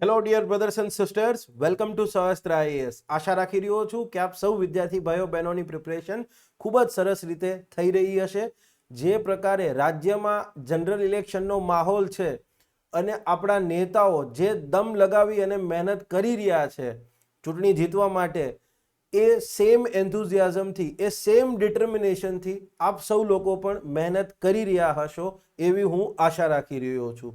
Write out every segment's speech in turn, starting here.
Hello dear brothers and sisters, welcome to Sahastra IAS. આશા રાખી રહ્યો છું કે આપ સૌ વિદ્યાર્થી ભાઈઓ બહેનોની પ્રિપરેશન ખૂબ જ સરસ રીતે થઈ રહી હશે. જે પ્રકારે રાજ્યમાં જનરલ ઇલેક્શનનો માહોલ છે અને આપણા નેતાઓ જે દમ લગાવી અને મહેનત કરી રહ્યા છે ચૂંટણી જીતવા માટે, એ સેમ એન્થુઝિયાઝમથી, એ સેમ ડિટર્મિનેશનથી આપ સૌ લોકો પણ મહેનત કરી રહ્યા હશો એવી હું આશા રાખી રહ્યો છું.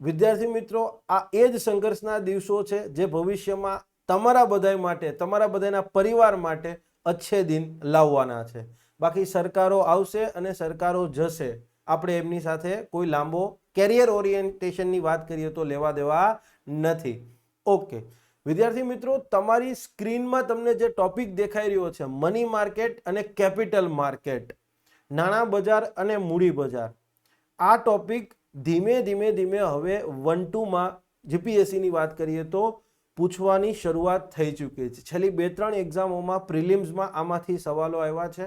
વિદ્યાર્થી મિત્રો, આ એ જ સંઘર્ષના દિવસો છે જે ભવિષ્યમાં તમારા બધા માટે, તમારા બધાના પરિવાર માટે અચ્છે દિન લાવવાના છે. બાકી સરકારો આવશે અને સરકારો જશે, આપણે એમની સાથે કોઈ લાંબો કેરિયર ઓરિએન્ટેશનની વાત કરીએ તો લેવા દેવા નથી. ઓકે વિદ્યાર્થી મિત્રો, તમારી સ્ક્રીનમાં તમને જે ટોપિક દેખાઈ રહ્યો છે, મની માર્કેટ અને કેપિટલ માર્કેટ, નાણાં બજાર અને મૂડી બજાર, આ ટોપિક ધીમે ધીમે હવે 1-2માં જીપીએસસીની વાત કરીએ તો પૂછવાની શરૂઆત થઈ ચૂકી છે. છેલ્લી 2-3 એક્ઝામોમાં પ્રિલિમ્સમાં આમાંથી સવાલો આવ્યા છે.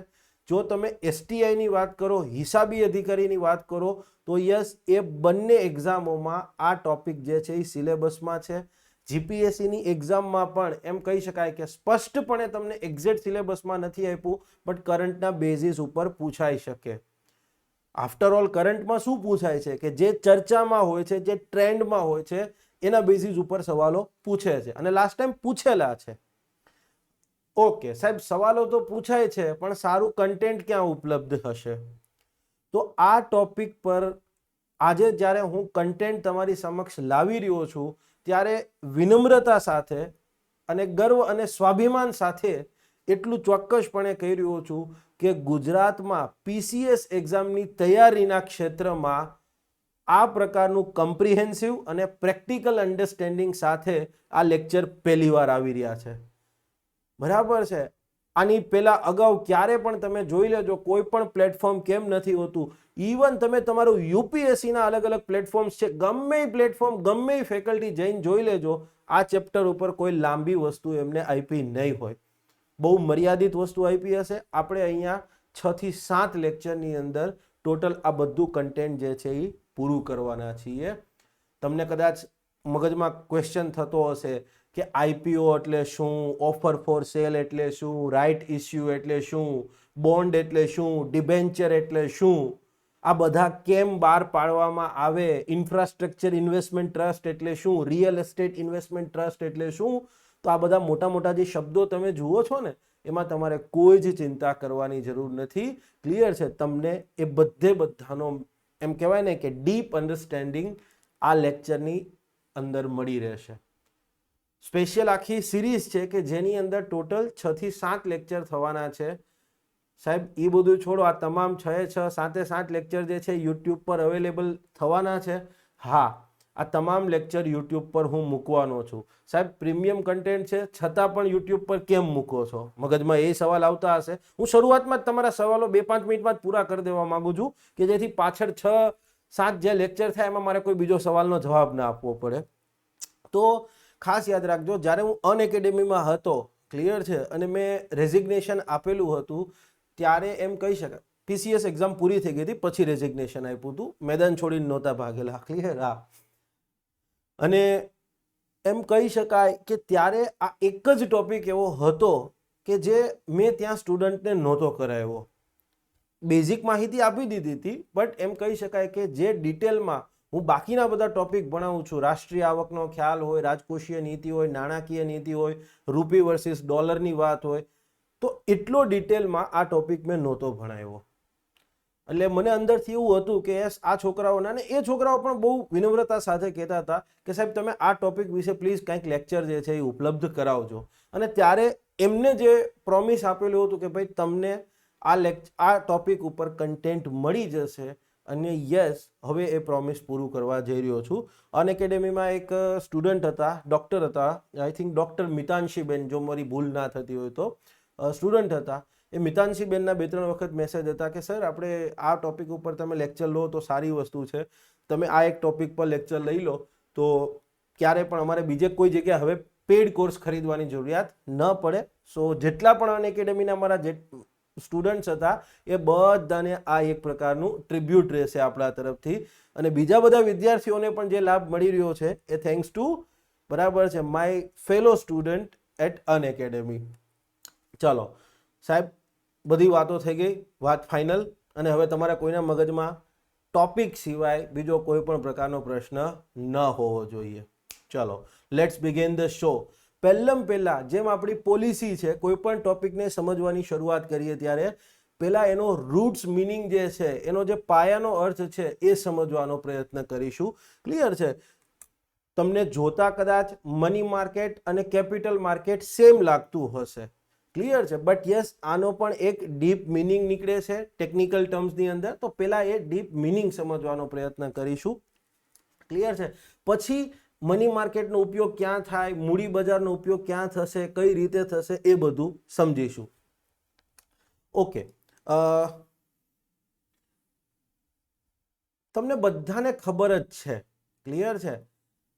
જો તમે એસટીઆઈની વાત કરો, હિસાબી અધિકારીની વાત કરો તો યસ, એ બંને એક્ઝામોમાં આ ટોપિક જે છે એ સિલેબસમાં છે. જીપીએસસીની એક્ઝામમાં પણ એમ કહી શકાય કે સ્પષ્ટપણે તમને એક્ઝેક્ટ સિલેબસમાં નથી આપ્યું, બટ કરંટના બેઝિસ ઉપર પૂછાઈ શકે. આફ્ટર ઓલ કરંટમાં શું પૂછાય છે કે જે ચર્ચામાં હોય છે, જે ટ્રેન્ડમાં હોય છે, એના બેઝિસ ઉપર સવાલો પૂછે છે અને લાસ્ટ ટાઈમ પૂછેલા છે. ઓકે સાહેબ, સવાલો તો પૂછાય છે પણ સારું કન્ટેન્ટ ક્યાં ઉપલબ્ધ હશે? તો આ ટોપિક પર આજે જ્યારે હું કન્ટેન્ટ તમારી સમક્ષ લાવી રહ્યો છું ત્યારે વિનમ્રતા સાથે અને ગર્વ અને સ્વાભિમાન સાથે એટલું ચોક્કસપણે કહી રહ્યો છું કે ગુજરાતમાં પીસીએસ એક્ઝામની તૈયારીના ક્ષેત્રમાં આ પ્રકારનું કમ્પ્રિહેન્સિવ અને પ્રેક્ટિકલ અન્ડરસ્ટેન્ડિંગ સાથે આ લેક્ચર પહેલીવાર આવી રહ્યા છે. બરાબર છે? આની પહેલા અગાઉ ક્યારે પણ તમે જોઈ લેજો, કોઈ પણ પ્લેટફોર્મ કેમ નથી હોતું. ઇવન તમે તમારું યુપીએસસીના અલગ અલગ પ્લેટફોર્મ્સ છે, ગમે ફ્લેટફોર્મ, ગમે ફેકલ્ટી જઈને જોઈ લેજો, આ ચેપ્ટર ઉપર કોઈ લાંબી વસ્તુ એમને આપી નહીં હોય. બહુ મર્યાદિત વસ્તુ આપી હશે. આપણે અહીંયા 6 થી 7 લેક્ચરની અંદર ટોટલ આ બધું કન્ટેન્ટ જે છે એ પૂરું કરવાના છીએ. તમને કદાચ મગજમાં ક્વેશ્ચન થતો હશે કે આઈપીઓ એટલે શું, ઓફર ફોર સેલ એટલે શું, રાઇટ ઇસ્યુ એટલે શું, બોન્ડ એટલે શું, ડિબેન્ચર એટલે શું, આ બધા કેમ બહાર પાડવામાં આવે, ઇન્ફ્રાસ્ટ્રક્ચર ઇન્વેસ્ટમેન્ટ ટ્રસ્ટ એટલે શું, રિયલ એસ્ટેટ ઇન્વેસ્ટમેન્ટ ટ્રસ્ટ એટલે શું. તો આ બધા મોટા મોટા જે શબ્દો તમે જુઓ છો ને, એમાં તમારે કોઈ જ ચિંતા કરવાની જરૂર નથી. ક્લિયર છે? તમને એ બધાનો એમ કહેવાય ને કે ડીપ અન્ડરસ્ટેન્ડિંગ આ લેક્ચરની અંદર મળી રહેશે. સ્પેશિયલ આખી સિરીઝ છે કે જેની અંદર ટોટલ 6 થી 7 લેક્ચર થવાના છે. સાહેબ એ બધું છોડો, આ તમામ 6-7 લેક્ચર જે છે યુટ્યુબ પર અવેલેબલ થવાના છે. હા, આ તમામ લેક્ચર યુટ્યુબ પર હું મૂકવાનો છું. સાહેબ પ્રીમિયમ કન્ટેન્ટ છે છતાં પણ યુટ્યુબ પર કેમ મૂકો છો? મગજમાં એ સવાલ આવતા હશે. હું શરૂઆતમાં જ તમારા સવાલો 2-5 મિનિટમાં જ પૂરા કરી દેવા માંગુ છું કે જેથી પાછળ 6-7 જે લેક્ચર થાય એમાં મારે કોઈ બીજો સવાલનો જવાબ ના આપવો પડે. તો ખાસ યાદ રાખજો, જ્યારે હું અનએકેડેમીમાં હતો, ક્લિયર છે, અને મેં રેઝિગ્નેશન આપેલું હતું ત્યારે એમ કહી શકાય પીસીએસ એક્ઝામ પૂરી થઈ ગઈ હતી, પછી રેઝિગ્નેશન આપ્યું હતું. મેદાન છોડીને નહોતા ભાગેલા. ક્લિયર? હા. અને એમ કહી શકાય કે ત્યારે આ એક જ ટોપિક એવો હતો કે જે મેં ત્યાં સ્ટુડન્ટને નહોતો કરાવ્યો. બેઝિક માહિતી આપી દીધી હતી, બટ એમ કહી શકાય કે જે ડિટેલમાં હું બાકીના બધા ટોપિક ભણાવું છું, રાષ્ટ્રીય આવકનો ખ્યાલ હોય, રાજકોષીય નીતિ હોય, નાણાકીય નીતિ હોય, રૂપી વર્સિસ ડોલરની વાત હોય, તો એટલો ડિટેલમાં આ ટોપિક મેં નહોતો ભણાવ્યો. એટલે મને અંદરથી એવું હતું કે આ છોકરાઓના, અને એ છોકરાઓ પણ બહુ વિનમ્રતા સાથે કહેતા હતા કે સાહેબ તમે આ ટોપિક વિશે પ્લીઝ કંઈક લેક્ચર જે છે એ ઉપલબ્ધ કરાવજો. અને ત્યારે એમને જે પ્રોમિસ આપેલું હતું કે ભાઈ તમને આ ટોપિક ઉપર કન્ટેન્ટ મળી જશે, અને યસ, હવે એ પ્રોમિસ પૂરું કરવા જઈ રહ્યો છું. અનએકેડેમીમાં એક સ્ટુડન્ટ હતા, ડૉક્ટર હતા, આઈ થિંક ડૉક્ટર મિતાંશીબેન, જો મારી ભૂલ ના થતી હોય તો સ્ટુડન્ટ હતા. એ મિતાંશીબેનના 2-3 વખત મેસેજ હતા કે સર આપણે આ ટોપિક ઉપર તમે લેક્ચર લો તો સારી વસ્તુ છે, તમે આ એક ટોપિક પર લેક્ચર લઈ લો તો ક્યારે પણ અમારે બીજે કોઈ જગ્યાએ હવે પેડ કોર્સ ખરીદવાની જરૂરિયાત ન પડે. સો જેટલા પણ અનએકેડેમીના અમારા જે સ્ટુડન્ટ્સ હતા એ બધાને આ એક પ્રકારનું ટ્રિબ્યુટ રહેશે આપણા તરફથી. અને બીજા બધા વિદ્યાર્થીઓને પણ જે લાભ મળી રહ્યો છે એ થેન્ક્સ ટુ બરાબર છે, my fellow student at Unacademy. ચાલો સાહેબ, બધી વાતો થઈ ગઈ, વાત ફાઇનલ. અને હવે તમારા કોઈના મગજમાં ટોપિક સિવાય બીજો કોઈ પણ પ્રકારનો પ્રશ્ન ન હોવો જોઈએ. ચલો લેટ્સ બિગિન ધ શો. પહેલા જેમ આપણી પોલિસી છે, કોઈ પણ ટોપિકને સમજવાની શરૂઆત કરીએ ત્યારે પહેલા એનો રૂટ્સ મિનિંગ જે છે, એનો જે પાયાનો અર્થ છે એ સમજવાનો પ્રયત્ન કરીશું. ક્લિયર છે? તમને જોતા કદાચ મની માર્કેટ અને કેપિટલ માર્કેટ સેમ લાગતું હશે. ક્લિયર છે? બટ યસ, આનો પણ એક ડીપ મિનિંગ નીકળે છે ટેકનિકલ ટર્મ્સની અંદર. તો પહેલા એ ડીપ મિનિંગ સમજવાનો પ્રયત્ન કરીશું. ક્લિયર છે? પછી મની માર્કેટનો ઉપયોગ ક્યાં થાય, મૂડી બજારનો ઉપયોગ ક્યાં થશે, કઈ રીતે થશે, એ બધું સમજીશું. ઓકે, તમને બધાને ખબર જ છે, ક્લિયર છે,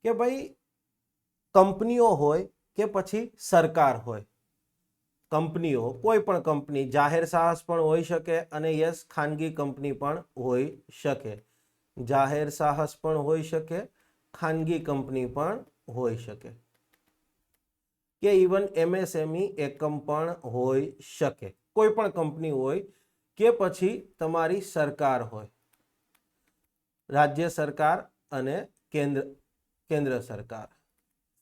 કે ભાઈ કંપનીઓ હોય કે પછી સરકાર હોય, કંપનીઓ, કોઈ પણ કંપની જાહેર સાહસ પણ હોઈ શકે અને યસ ખાનગી કંપની પણ હોઈ શકે. જાહેર સાહસ પણ હોઈ શકે, ખાનગી કંપની પણ હોઈ શકે, કે ઇવન એમએસએમઈ એકમ પણ હોઈ શકે. કોઈ પણ કંપની હોય કે પછી તમારી સરકાર હોય, રાજ્ય સરકાર અને કેન્દ્ર સરકાર,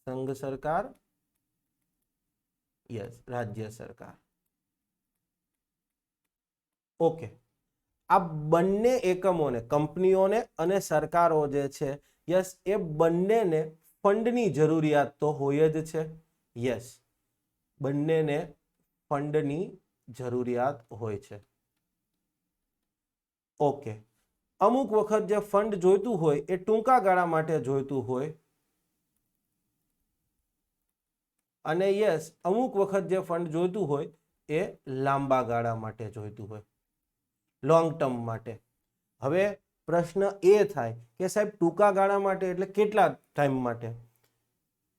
સંઘ સરકાર, યસ રાજ્ય સરકાર. ઓકે, આ બંને એકમોને, કંપનીઓને અને સરકારો જે છે, યસ એ બંનેને ફંડની જરૂરિયાત તો હોય જ છે. યસ, બંનેને ફંડની જરૂરિયાત હોય છે. ઓકે, અમુક વખત જે ફંડ જોઈતું હોય એ ટૂંકા ગાળા માટે જોઈતું હોય, અને યસ અમુક વખત જે ફંડ જોઈતું હોય એ લાંબા ગાળા માટે જોઈતું હોય, લોંગ ટર્મ માટે. હવે પ્રશ્ન એ થાય કે સાહેબ ટૂંકા ગાળા માટે એટલે કેટલા ટાઈમ માટે?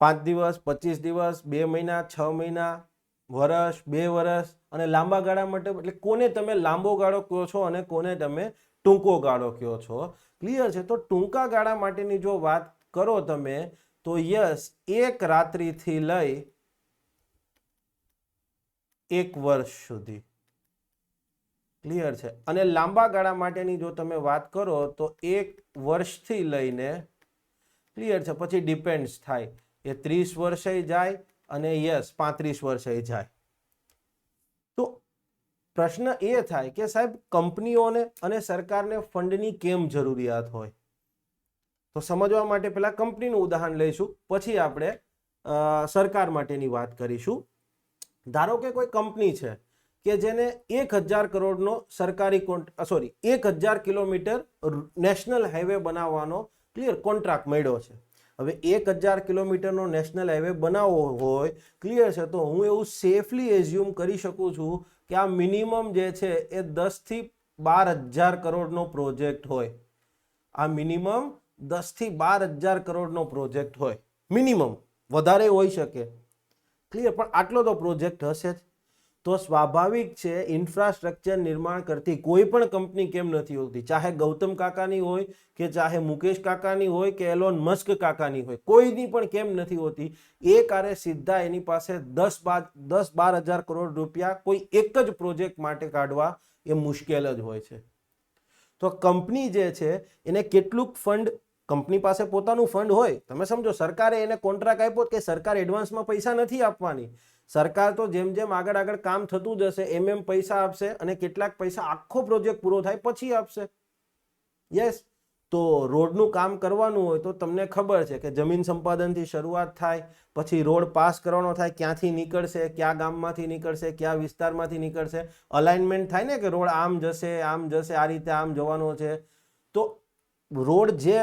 5 દિવસ, 25 દિવસ, 2 મહિના, 6 મહિના, વર્ષ, 2 વર્ષ. અને લાંબા ગાળા માટે એટલે કોને તમે લાંબો ગાળો કહો છો અને કોને તમે ટૂંકો ગાળો કહો છો? ક્લિયર છે? તો ટૂંકા ગાળા માટેની જો વાત કરો તમે, તો યસ 1 રાત્રિથી લઈ 1 વર્ષ સુધી. ક્લિયર છે? અને લાંબા ગાળા માટેની જો તમે વાત કરો તો 1 વર્ષથી લઈને, ક્લિયર છે, પછી ડિપેન્ડ્સ થાય, એ 30 વર્ષે જાય અને યસ 35 વર્ષે જાય. તો પ્રશ્ન એ થાય કે સાહેબ કંપનીઓને અને સરકારને ફંડની કેમ જરૂરિયાત હોય? તો સમજવા માટે પહેલા કંપનીનું ઉદાહરણ લઈશું, પછી આપણે સરકાર માટેની વાત કરીશું. ધારો કે કોઈ કંપની છે કે જેને 1000 કરોડનો સરકારી 1000 કિલોમીટર નેશનલ હાઈવે બનાવવાનો ક્લિયર કોન્ટ્રાક્ટ મળ્યો છે. હવે 1000 કિલોમીટરનો નેશનલ હાઈવે બનાવવો હોય, ક્લિયર છે, તો હું એવું સેફલી એઝ્યુમ કરી શકું છું કે આ મિનિમમ જે છે એ 10 થી 12,000 કરોડનો પ્રોજેક્ટ હોય. આ મિનિમમ 10 થી 12,000 કરોડનો પ્રોજેક્ટ હોય, મિનિમમ. વધારે હોઈ શકે, ક્લિયર, પણ આટલો તો પ્રોજેક્ટ હશે જ. તો સ્વાભાવિક છે ઇન્ફ્રાસ્ટ્રક્ચર નિર્માણ કરતી કોઈ પણ કંપની કેમ નથી હોતી, ચાહે ગૌતમ કાકાની હોય કે ચાહે મુકેશ કાકાની હોય કે એલોન મસ્ક કાકાની હોય, કોઈની પણ કેમ નથી હોતી? એ કારે સીધા એની પાસે 10-12,000 કરોડ રૂપિયા કોઈ એક જ પ્રોજેક્ટ માટે કાઢવા એ મુશ્કેલ જ હોય છે. તો કંપની જે છે એને કેટલુંક ફંડ, કંપની પાસે પોતાનું ફંડ હોય, તમે સમજો સરકારે એને કોન્ટ્રાક્ટ આપ્યો કે સરકાર એડવાન્સમાં પૈસા નથી આપવાની, સરકાર તો જેમ જેમ આગળ કામ થતું જશે એમ પૈસા આપશે અને કેટલાક પૈસા આખો પ્રોજેક્ટ પૂરો થાય પછી આપશે. યસ, તો રોડનું કામ કરવાનું હોય તો તમને ખબર છે કે જમીન સંપાદનથી શરૂઆત થાય, પછી રોડ પાસ કરવાનો થાય, ક્યાંથી નીકળશે, કયા ગામમાંથી નીકળશે, કયા વિસ્તારમાંથી નીકળશે, અલાઇનમેન્ટ થાય ને કે રોડ આમ જશે, આ રીતે આમ જવાનો છે. તો રોડ જે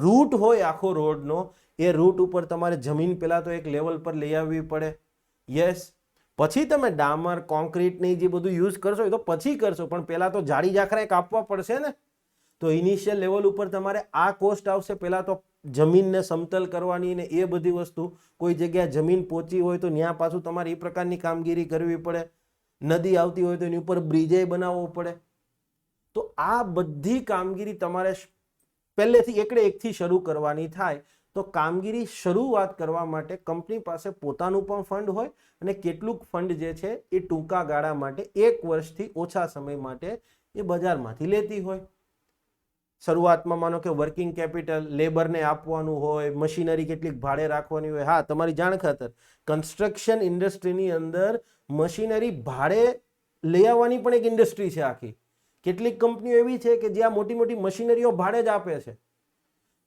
રૂટ હોય આખો રોડનો, એ રૂટ ઉપર તમારે જમીન પહેલા તો એક લેવલ પર લઈ આવવી પડે. યસ, પછી તમે ડામર, કોન્ક્રીટની જે બધું યુઝ કરશો એ તો પછી કરશો, પણ પહેલા તો જાડી જાખરા કાપવા પડશે ને. તો ઇનિશિયલ લેવલ ઉપર તમારે આ કોસ્ટ આવશે, પહેલા તો જમીનને સમતલ કરવાની ને એ બધી વસ્તુ. કોઈ જગ્યાએ જમીન પહોંચી હોય તો ત્યાં પાછું તમારે એ પ્રકારની કામગીરી કરવી પડે. નદી આવતી હોય તો એની ઉપર બ્રિજે બનાવવો પડે. તો આ બધી કામગીરી તમારે પહેલેથી એકડે એકથી શરૂ કરવાની થાય. તો કામગીરી શરૂઆત કરવા માટે કંપની પાસે પોતાનું પણ ફંડ હોય અને કેટલુંક ફંડ જે છે એ ટૂંકા ગાળા માટે 1 વર્ષથી ઓછા સમય માટે એ બજારમાંથી લેતી હોય. શરૂઆતમાં માનો કે વર્કિંગ કેપિટલ લેબરને આપવાનું હોય, મશીનરી કેટલીક ભાડે રાખવાની હોય. હા, તમારી જાણ ખાતર કન્સ્ટ્રક્શન ઇન્ડસ્ટ્રીની અંદર મશીનરી ભાડે લઈ આવવાની પણ એક ઇન્ડસ્ટ્રી છે આખી. કેટલીક કંપનીઓ એવી છે કે જ્યાં મોટી મોટી મશીનરીઓ ભાડે જ આપે છે.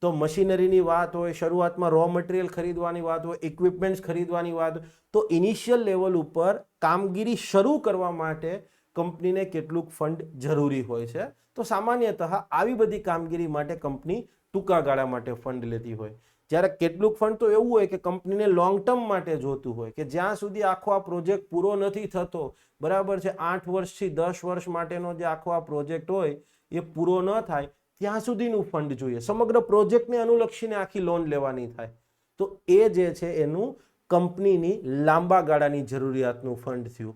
તો મશીનરીની વાત હોય, શરૂઆતમાં રો મટીરિયલ ખરીદવાની વાત હોય, ઇક્વિપમેન્ટ્સ ખરીદવાની વાત હોય, તો ઇનિશિયલ લેવલ ઉપર કામગીરી શરૂ કરવા માટે કંપનીને કેટલુંક ફંડ જરૂરી હોય છે. તો સામાન્યતઃ આવી બધી કામગીરી માટે કંપની ટૂંકા ગાળા માટે ફંડ લેતી હોય. જ્યારે કેટલુંક ફંડ તો એવું હોય કે કંપનીને લોંગ ટર્મ માટે જોતું હોય કે જ્યાં સુધી આખો આ પ્રોજેક્ટ પૂરો નથી થતો, બરાબર છે, 8 વર્ષથી 10 વર્ષ માટેનો જે આખો આ પ્રોજેક્ટ હોય એ પૂરો ન થાય ત્યાં સુધીનું ફંડ જોઈએ. સમગ્ર પ્રોજેક્ટને અનુલક્ષીને આખી લોન લેવાની થાય. તો એ જે છે એનું કંપનીની લાંબા ગાળાની જરૂરિયાતનું ફંડ થયું.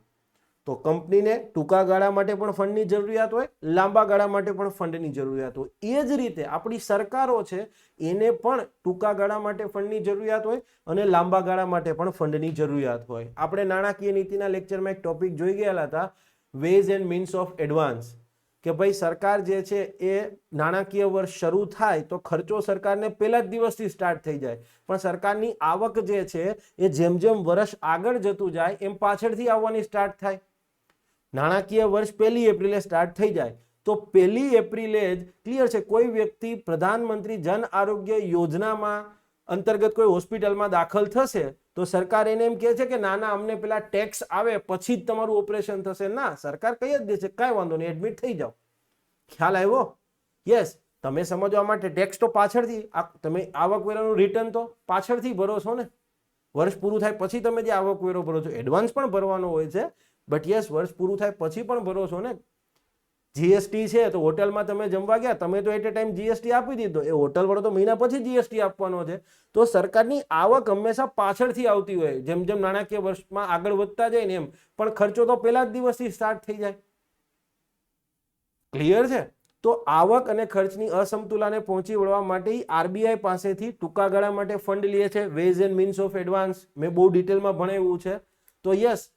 તો કંપનીને ટૂંકા ગાળા માટે પણ ફંડની જરૂરિયાત હોય, લાંબા ગાળા માટે પણ ફંડની જરૂરિયાત હોય. એ જ રીતે આપણી સરકારો છે એને પણ ટૂંકા ગાળા માટે ફંડની જરૂરિયાત હોય અને લાંબા ગાળા માટે પણ ફંડની જરૂરિયાત હોય. આપણે નાણાકીય નીતિના લેક્ચરમાં એક ટોપિક જોઈ ગયેલા હતા, ways and means of advance, કે ભાઈ સરકાર જે છે એ નાણાકીય વર્ષ શરૂ થાય તો ખર્ચો સરકારને પહેલા જ દિવસથી સ્ટાર્ટ થઈ જાય, પણ સરકારની આવક જે છે એ જેમ જેમ વર્ષ આગળ જતું જાય એમ પાછળથી આવવાની સ્ટાર્ટ થાય. નાણાકીય વર્ષ 1 એપ્રિલે સ્ટાર્ટ થઈ જાય તો 1 એપ્રિલે જ ક્લિયર છે કોઈ વ્યક્તિ પ્રધાનમંત્રી જન આરોગ્ય યોજનામાં અંતર્ગત કોઈ હોસ્પિટલમાં દાખલ થશે તો સરકાર એને એમ કહે છે કે ના ના અમને પેલા ટેક્સ આવે પછી જ તમારું ઓપરેશન થશે. ના, સરકાર કહી જ દે છે કાંઈ વાંધો નહીં, એડમિટ થઈ જાઓ. ખ્યાલ આવ્યો? યસ. તમે સમજવા માટે ટેક્સ તો પાછળથી, તમે આવકવેરાનું રિટર્ન તો પાછળથી ભરો છો ને. વર્ષ પૂરું થાય પછી તમે જે આવકવેરો ભરો છો, એડવાન્સ પણ ભરવાનો હોય છે, બટ યસ વર્ષ પૂરું થાય પછી પણ ભરો છો ને. જીએસટી છે તો હોટલમાં તમે જમવા ગયા, તમે તો એટ એ ટાઈમ જીએસટી આપી દીધો, એ હોટલ વાળો તો મહિના પછી જીએસટી આપવાનો છે. તો સરકારની આવક હંમેશા પાછળથી આવતી હોય, જેમ જેમ નાણાકીય વર્ષમાં આગળ વધતા જાય ને એમ, પણ ખર્ચો તો પહેલા જ દિવસથી સ્ટાર્ટ થઈ જાય. ક્લિયર છે? તો આવક અને ખર્ચની અસમતુલાને પહોંચી વળવા માટે આરબીઆઈ પાસેથી ટૂંકા ગાળા માટે ફંડ લે છે, ways and means of advance. મેં બહુ ડિટેલમાં ભણાવ્યું છે. તો યસ,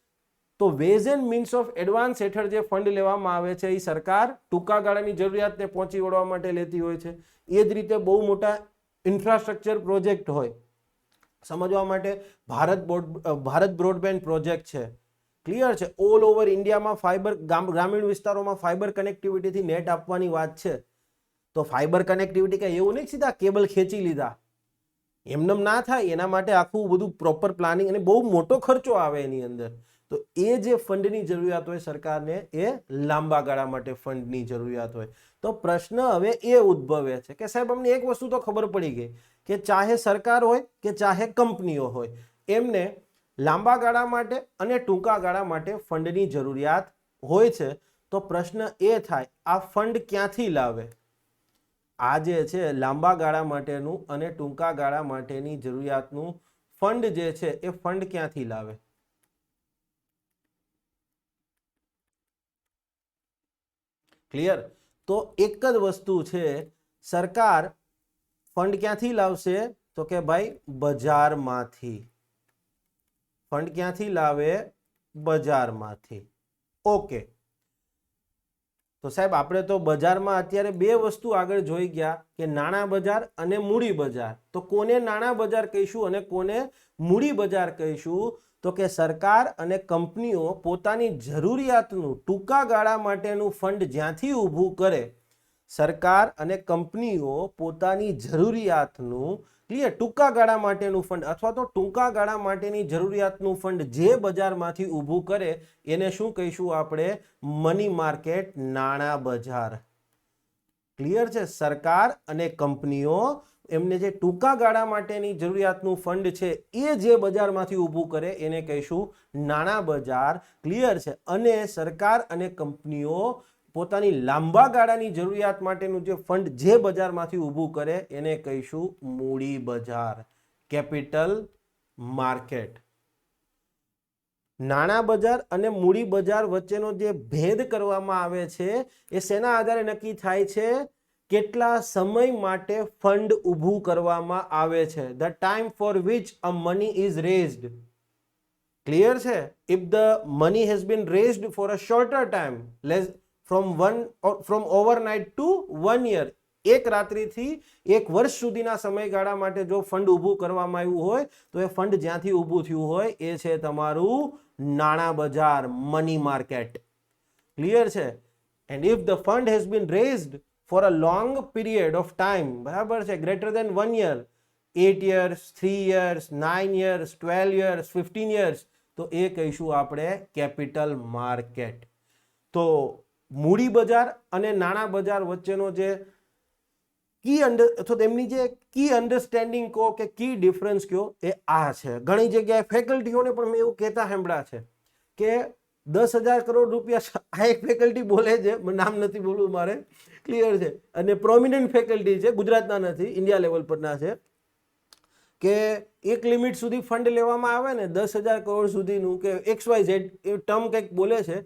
તો ways and means of advance હેઠળ જે ફંડ લેવામાં આવે છે એ સરકાર ટૂંકા ગાળાની જરૂરિયાતને પહોંચી વળવા માટે લેતી હોય છે. એ જ રીતે બહુ મોટા ઇન્ફ્રાસ્ટ્રક્ચર પ્રોજેક્ટ હોય, સમજવા માટે ભારત બ્રોડબેન્ડ પ્રોજેક્ટ છે, ક્લિયર છે, ઓલ ઓવર ઇન્ડિયામાં ફાઈબર, ગ્રામીણ વિસ્તારોમાં ફાઈબર કનેક્ટિવિટીથી નેટ આપવાની વાત છે. તો ફાઈબર કનેક્ટિવિટી કઈ એવું નહીં સીધા કેબલ ખેંચી લીધા, એમનેમ ના થાય. એના માટે આખું બધું પ્રોપર પ્લાનિંગ અને બહુ મોટો ખર્ચો આવે એની અંદર. તો એ જે ફંડની જરૂરિયાત હોય સરકારને, એ લાંબા ગાળા માટે ફંડની જરૂરિયાત હોય. તો પ્રશ્ન હવે એ ઉદ્ભવે છે કે સાહેબ અમને એક વસ્તુ તો ખબર પડી ગઈ કે ચાહે સરકાર હોય કે ચાહે કંપનીઓ હોય, એમને લાંબા ગાળા માટે અને ટૂંકા ગાળા માટે ફંડની જરૂરિયાત હોય છે. તો પ્રશ્ન એ થાય આ ફંડ ક્યાંથી લાવે? આ જે છે લાંબા ગાળા માટેનું અને ટૂંકા ગાળા માટેની જરૂરિયાતનું ફંડ જે છે એ ફંડ ક્યાંથી લાવે? ક્લિયર? તો એક જ વસ્તુ છે, સરકાર ફંડ ક્યાંથી લાવશે? તો કે ભાઈ બજારમાંથી. ફંડ ક્યાંથી લાવે? બજારમાંથી. ઓકે. તો સાહેબ આપણે તો બજારમાં અત્યારે બે વસ્તુ આગળ જોઈ ગયા કે નાણાં બજાર અને મૂડી બજાર. તો કોને નાણાં બજાર કહીશું અને કોને મૂડી બજાર કહીશું? તો કે સરકાર અને કંપનીઓ પોતાની જરૂરિયાતનું ટૂંકા ગાળા માટેનું ફંડ જ્યાંથી ઊભું કરે, સરકાર અને કંપનીઓ પોતાની જરૂરિયાતનું ક્લિયર ટૂંકા ગાળા માટેનું ફંડ અથવા તો ટૂંકા ગાળા માટેની જરૂરિયાતનું ફંડ જે બજારમાંથી ઊભું કરે એને શું કહીશું આપણે? મની માર્કેટ, નાણાં બજાર. ક્લિયર છે? સરકાર અને કંપનીઓ એમને જે ટૂંકા ગાળા માટેની જરૂરિયાતનું ફંડ છે એ જે બજારમાંથી ઊભું કરે એને કહીશું નાણાં બજાર. ક્લિયર છે? અને સરકાર અને કંપનીઓ પોતાની લાંબા ગાળાની જરૂરિયાત માટેનું જે ફંડ જે બજારમાંથી ઊભું કરે એને કહીશું મૂડી બજાર, કેપિટલ માર્કેટ. નાણાં બજાર અને મૂડી બજાર વચ્ચેનો જે ભેદ કરવામાં આવે છે એ શેના આધારે નક્કી થાય છે? કેટલા સમય માટે ફંડ ઊભું કરવામાં આવે છે. The time for which a money is raised. Clear છે? If the money has been raised for a shorter time, from overnight to 1 year, એક રાત્રિથી એક વર્ષ સુધીના સમયગાળા માટે જો ફંડ ઊભું કરવામાં આવ્યું હોય તો એ ફંડ જ્યાંથી ઊભું થયું હોય એ છે તમારું નાણાં બજાર, મની માર્કેટ. ક્લિયર છે? And if the fund has been raised for a long period of time, બરાબર છે, greater than 1 year, 8 years, 3 years, 9 years, 12 years, 15 years, તો એ કહીશું આપણે કેપિટલ માર્કેટ. તો મૂડી બજાર અને નાણાં બજાર વચ્ચેનો જે અથવા તેમની જે કી અન્ડરસ્ટેન્ડિંગ કહો કે કી ડિફરન્સ કહો એ આ છે. ઘણી જગ્યાએ ફેકલ્ટીઓને પણ મેં એવું કહેતા સાંભળ્યા છે કે 10,000 કરોડ રૂપિયા, આ એક ફેકલ્ટી બોલે છે, નામ નથી બોલવું મારે, ક્લિયર છે, અને પ્રોમિનન્ટ ફેકલ્ટી છે, ગુજરાતના નથી, ઇન્ડિયા લેવલ પરના છે, કે એક લિમિટ સુધી ફંડ લેવામાં આવે ને 10,000 કરોડ સુધીનું કે XYZ એ ટર્મ કંઈક બોલે છે,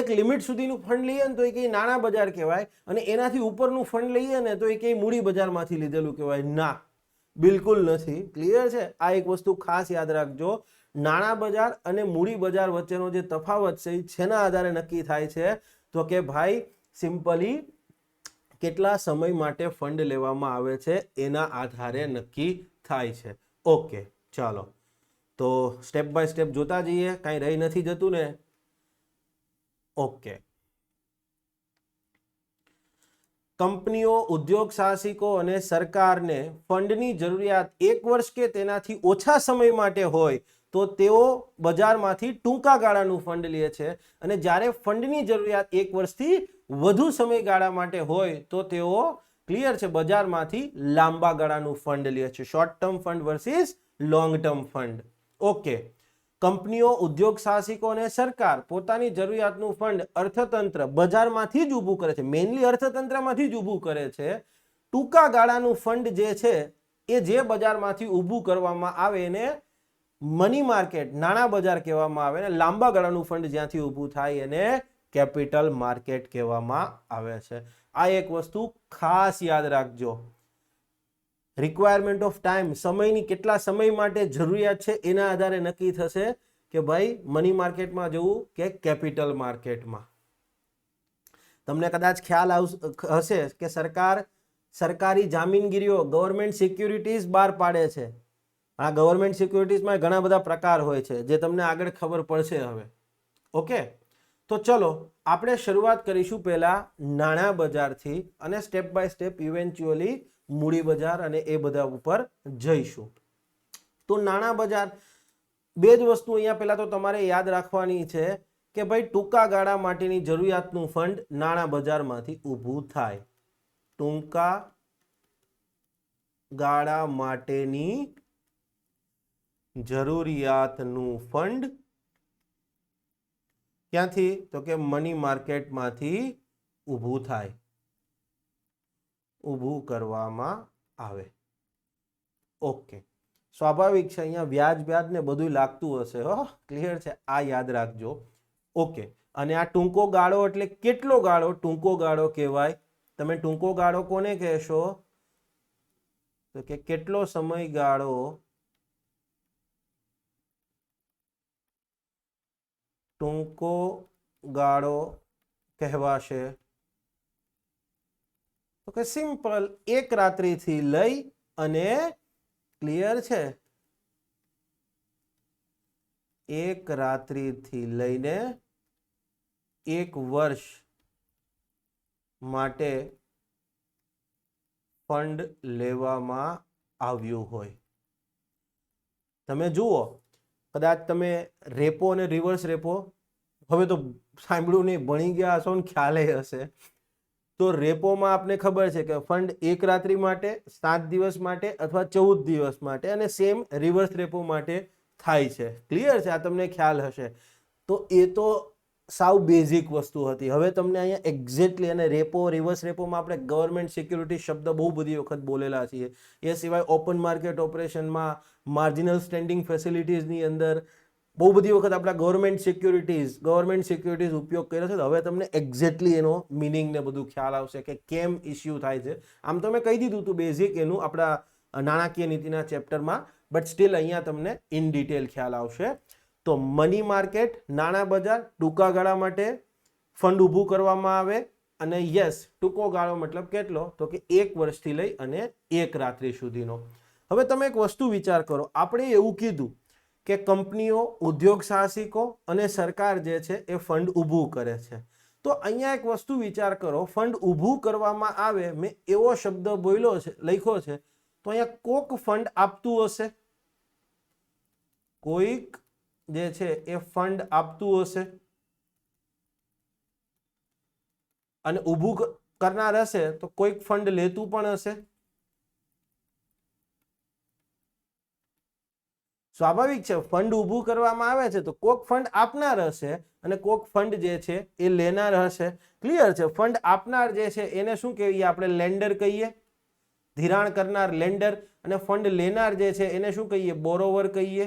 એક લિમિટ સુધીનું ફંડ લઈએ ને તો એ કંઈ નાણાં બજાર કહેવાય, અને એનાથી ઉપરનું ફંડ લઈએ ને તો એ કંઈ મૂડી બજારમાંથી લીધેલું કહેવાય. ના, બિલકુલ નથી. ક્લિયર છે? આ એક વસ્તુ ખાસ યાદ રાખજો. નાણાં બજાર અને મૂડી બજાર વચ્ચેનો જે તફાવત છે એ શેના આધારે નક્કી થાય છે? તો કે ભાઈ સિમ્પલી કેટલા સમય માટે ફંડ લેવામાં આવે છે એના આધારે નક્કી થાય છે. ઓકે, ચાલો તો સ્ટેપ બાય સ્ટેપ જોતા જઈએ, કાંઈ રહી નથી જતું ને? ઓકે. કંપનીઓ, ઉદ્યોગ સાહસિકો અને સરકારને ફંડની જરૂરિયાત 1 વર્ષ કે તેનાથી ઓછા સમય માટે હોય તો તેઓ બજારમાંથી ટૂંકા ગાળાનું ફંડ લે છે, અને જ્યારે ફંડની જરૂરિયાત 1 વર્ષથી વધુ સમયગાળા માટે હોય તો તેઓ, ક્લિયર છે, બજારમાંથી લાંબા ગાળાનું ફંડ લે છે. Short term fund versus long term fund. Okay. કંપનીઓ, ઉદ્યોગ સાહસિકો અને સરકાર પોતાની જરૂરિયાતનું ફંડ અર્થતંત્ર બજારમાંથી જ ઊભું કરે છે, મેઇનલી અર્થતંત્રમાંથી જ ઊભું કરે છે. ટૂંકા ગાળાનું ફંડ જે છે એ જે બજારમાંથી ઊભું કરવામાં આવે એને મની માર્કેટ, નાણાં બજાર કહેવામાં આવે, ને લાંબા ગાળાનું ફંડ જ્યાંથી ઊભું થાય એને કેપિટલ માર્કેટ કહેવામાં આવે છે. આ એક વસ્તુ ખાસ યાદ રાખજો. રિક્વાયરમેન્ટ ઓફ ટાઈમ, સમયની કેટલા સમય માટે જરૂરિયાત છે એના આધારે નક્કી થશે કે ભાઈ મની માર્કેટમાં જવું કે કેપિટલ માર્કેટમાં. તમને કદાચ ખ્યાલ હશે કે સરકાર સરકારી જામીનગીરીઓ, ગવર્મેન્ટ સિક્યુરિટીઝ બહાર પાડે છે. આ ગવર્મેન્ટ સિક્યુરિટીઝમાં ઘણા બધા પ્રકાર હોય છે જે તમને આગળ ખબર પડશે હવે. ઓકે, તો ચલો આપણે શરૂઆત કરીશું પહેલા નાણાં બજારથી, અને સ્ટેપ બાય સ્ટેપ ઇવેન્ચ્યુઅલી મૂડી બજાર અને એ બધા ઉપર જઈશું. તો નાણાં બજાર, બે જ વસ્તુ અહીંયા પહેલા તો તમારે યાદ રાખવાની છે કે ભાઈ ટૂંકા ગાળા માટેની જરૂરિયાતનું ફંડ નાણાં બજારમાંથી ઊભું થાય. ટૂંકા ગાળા માટેની જરૂરિયાતનું ફંડ ક્યાંથી? તો કે મની માર્કેટમાંથી ઊભું થાય, ઊભું કરવામાં આવે. ઓકે, સ્વાભાવિક છે, અહીંયા વ્યાજ ને બધું લાગતું હશે. હો, ક્લિયર છે? આ યાદ રાખજો. ઓકે, અને આ ટૂંકો ગાળો એટલે કેટલો ગાળો ટૂંકો ગાળો કહેવાય? તમે ટૂંકો ગાળો કોને કહેશો? તો કે કેટલો સમયગાળો ટૂંકો ગાળો કહેવાશે? તો કે સિમ્પલ, એક રાત્રિથી લઈ અને, ક્લિયર છે, એક રાત્રિથી લઈને 1 વર્ષ માટે ફંડ લેવામાં આવ્યું હોય. તમે જુઓ, કદાચ તમે રેપો અને રિવર્સ રેપો હવે તો સાંભળ્યું નહીં, ભણી ગયા હશો ને ખ્યાલ હશે. તો રેપોમાં આપને ખબર છે કે ફંડ 1 રાત્રિ માટે, 7 દિવસ માટે અથવા 14 દિવસ માટે, અને સેમ રિવર્સ રેપો માટે થાય છે. ક્લિયર છે? આ તમને ખ્યાલ હશે. તો એ તો સાવ બેઝિક વસ્તુ હતી. હવે તમને અહીંયા એક્ઝેક્ટલી, અને રેપો, રિવર્સ રેપોમાં આપણે ગવર્મેન્ટ સિક્યુરિટી શબ્દ બહુ બધી વખત બોલેલા છીએ. એ સિવાય ઓપન માર્કેટ ઓપરેશનમાં, માર્જિનલ સ્ટેન્ડિંગ ફેસિલિટીઝની અંદર બહુ બધી વખત આપણા ગવર્મેન્ટ સિક્યોરિટીઝ ઉપયોગ કર્યો છે, તો હવે તમને એક્ઝેક્ટલી એનો મિનિંગ ને બધું ખ્યાલ આવશે કે કેમ ઇસ્યુ થાય છે. આમ તો મેં કહી દીધું હતું બેઝિક એનું આપણા નાણાકીય નીતિના ચેપ્ટરમાં, બટ સ્ટીલ અહીંયા તમને ઇન ડિટેલ ખ્યાલ આવશે. તો મની માર્કેટ, નાણાં બજાર, ટૂંકા ગાળા માટે ફંડ ઊભું કરવામાં આવે, અને યસ, ટૂંકો ગાળો મતલબ કેટલો, તો કે 1 વર્ષથી લઈ અને 1 રાત્રિ સુધીનો. હવે તમે એક વસ્તુ વિચાર કરો, આપણે એવું કીધું કે કંપનીઓ, ઉદ્યોગ સાહસિકો અને સરકાર જે છે એ ફંડ ઊભું કરે છે. તો અહીંયા એક વસ્તુ વિચાર કરો, ફંડ ઊભું કરવામાં આવે, મેં એવો શબ્દ બોલ્યો છે, લખ્યો છે, તો અહીંયા કોક ફંડ આપતું હશે, કોઈક જે છે એ ફંડ આપતું હશે, અને ઊભું કરનાર હશે તો કોઈક ફંડ લેતું પણ હશે. સ્વાભાવિક છે, ફંડ ઊભું કરવામાં આવે છે તો કોક ફંડ આપનાર હશે અને કોક ફંડ જે છે એ લેનાર હશે. ક્લિયર છે? ફંડ આપનાર જે છે એને શું કહીએ આપણે? લેન્ડર કહીએ, ધિરાણ કરનાર લેન્ડર, અને ફંડ લેનાર જે છે એને શું કહીએ? બોરોવર કહીએ.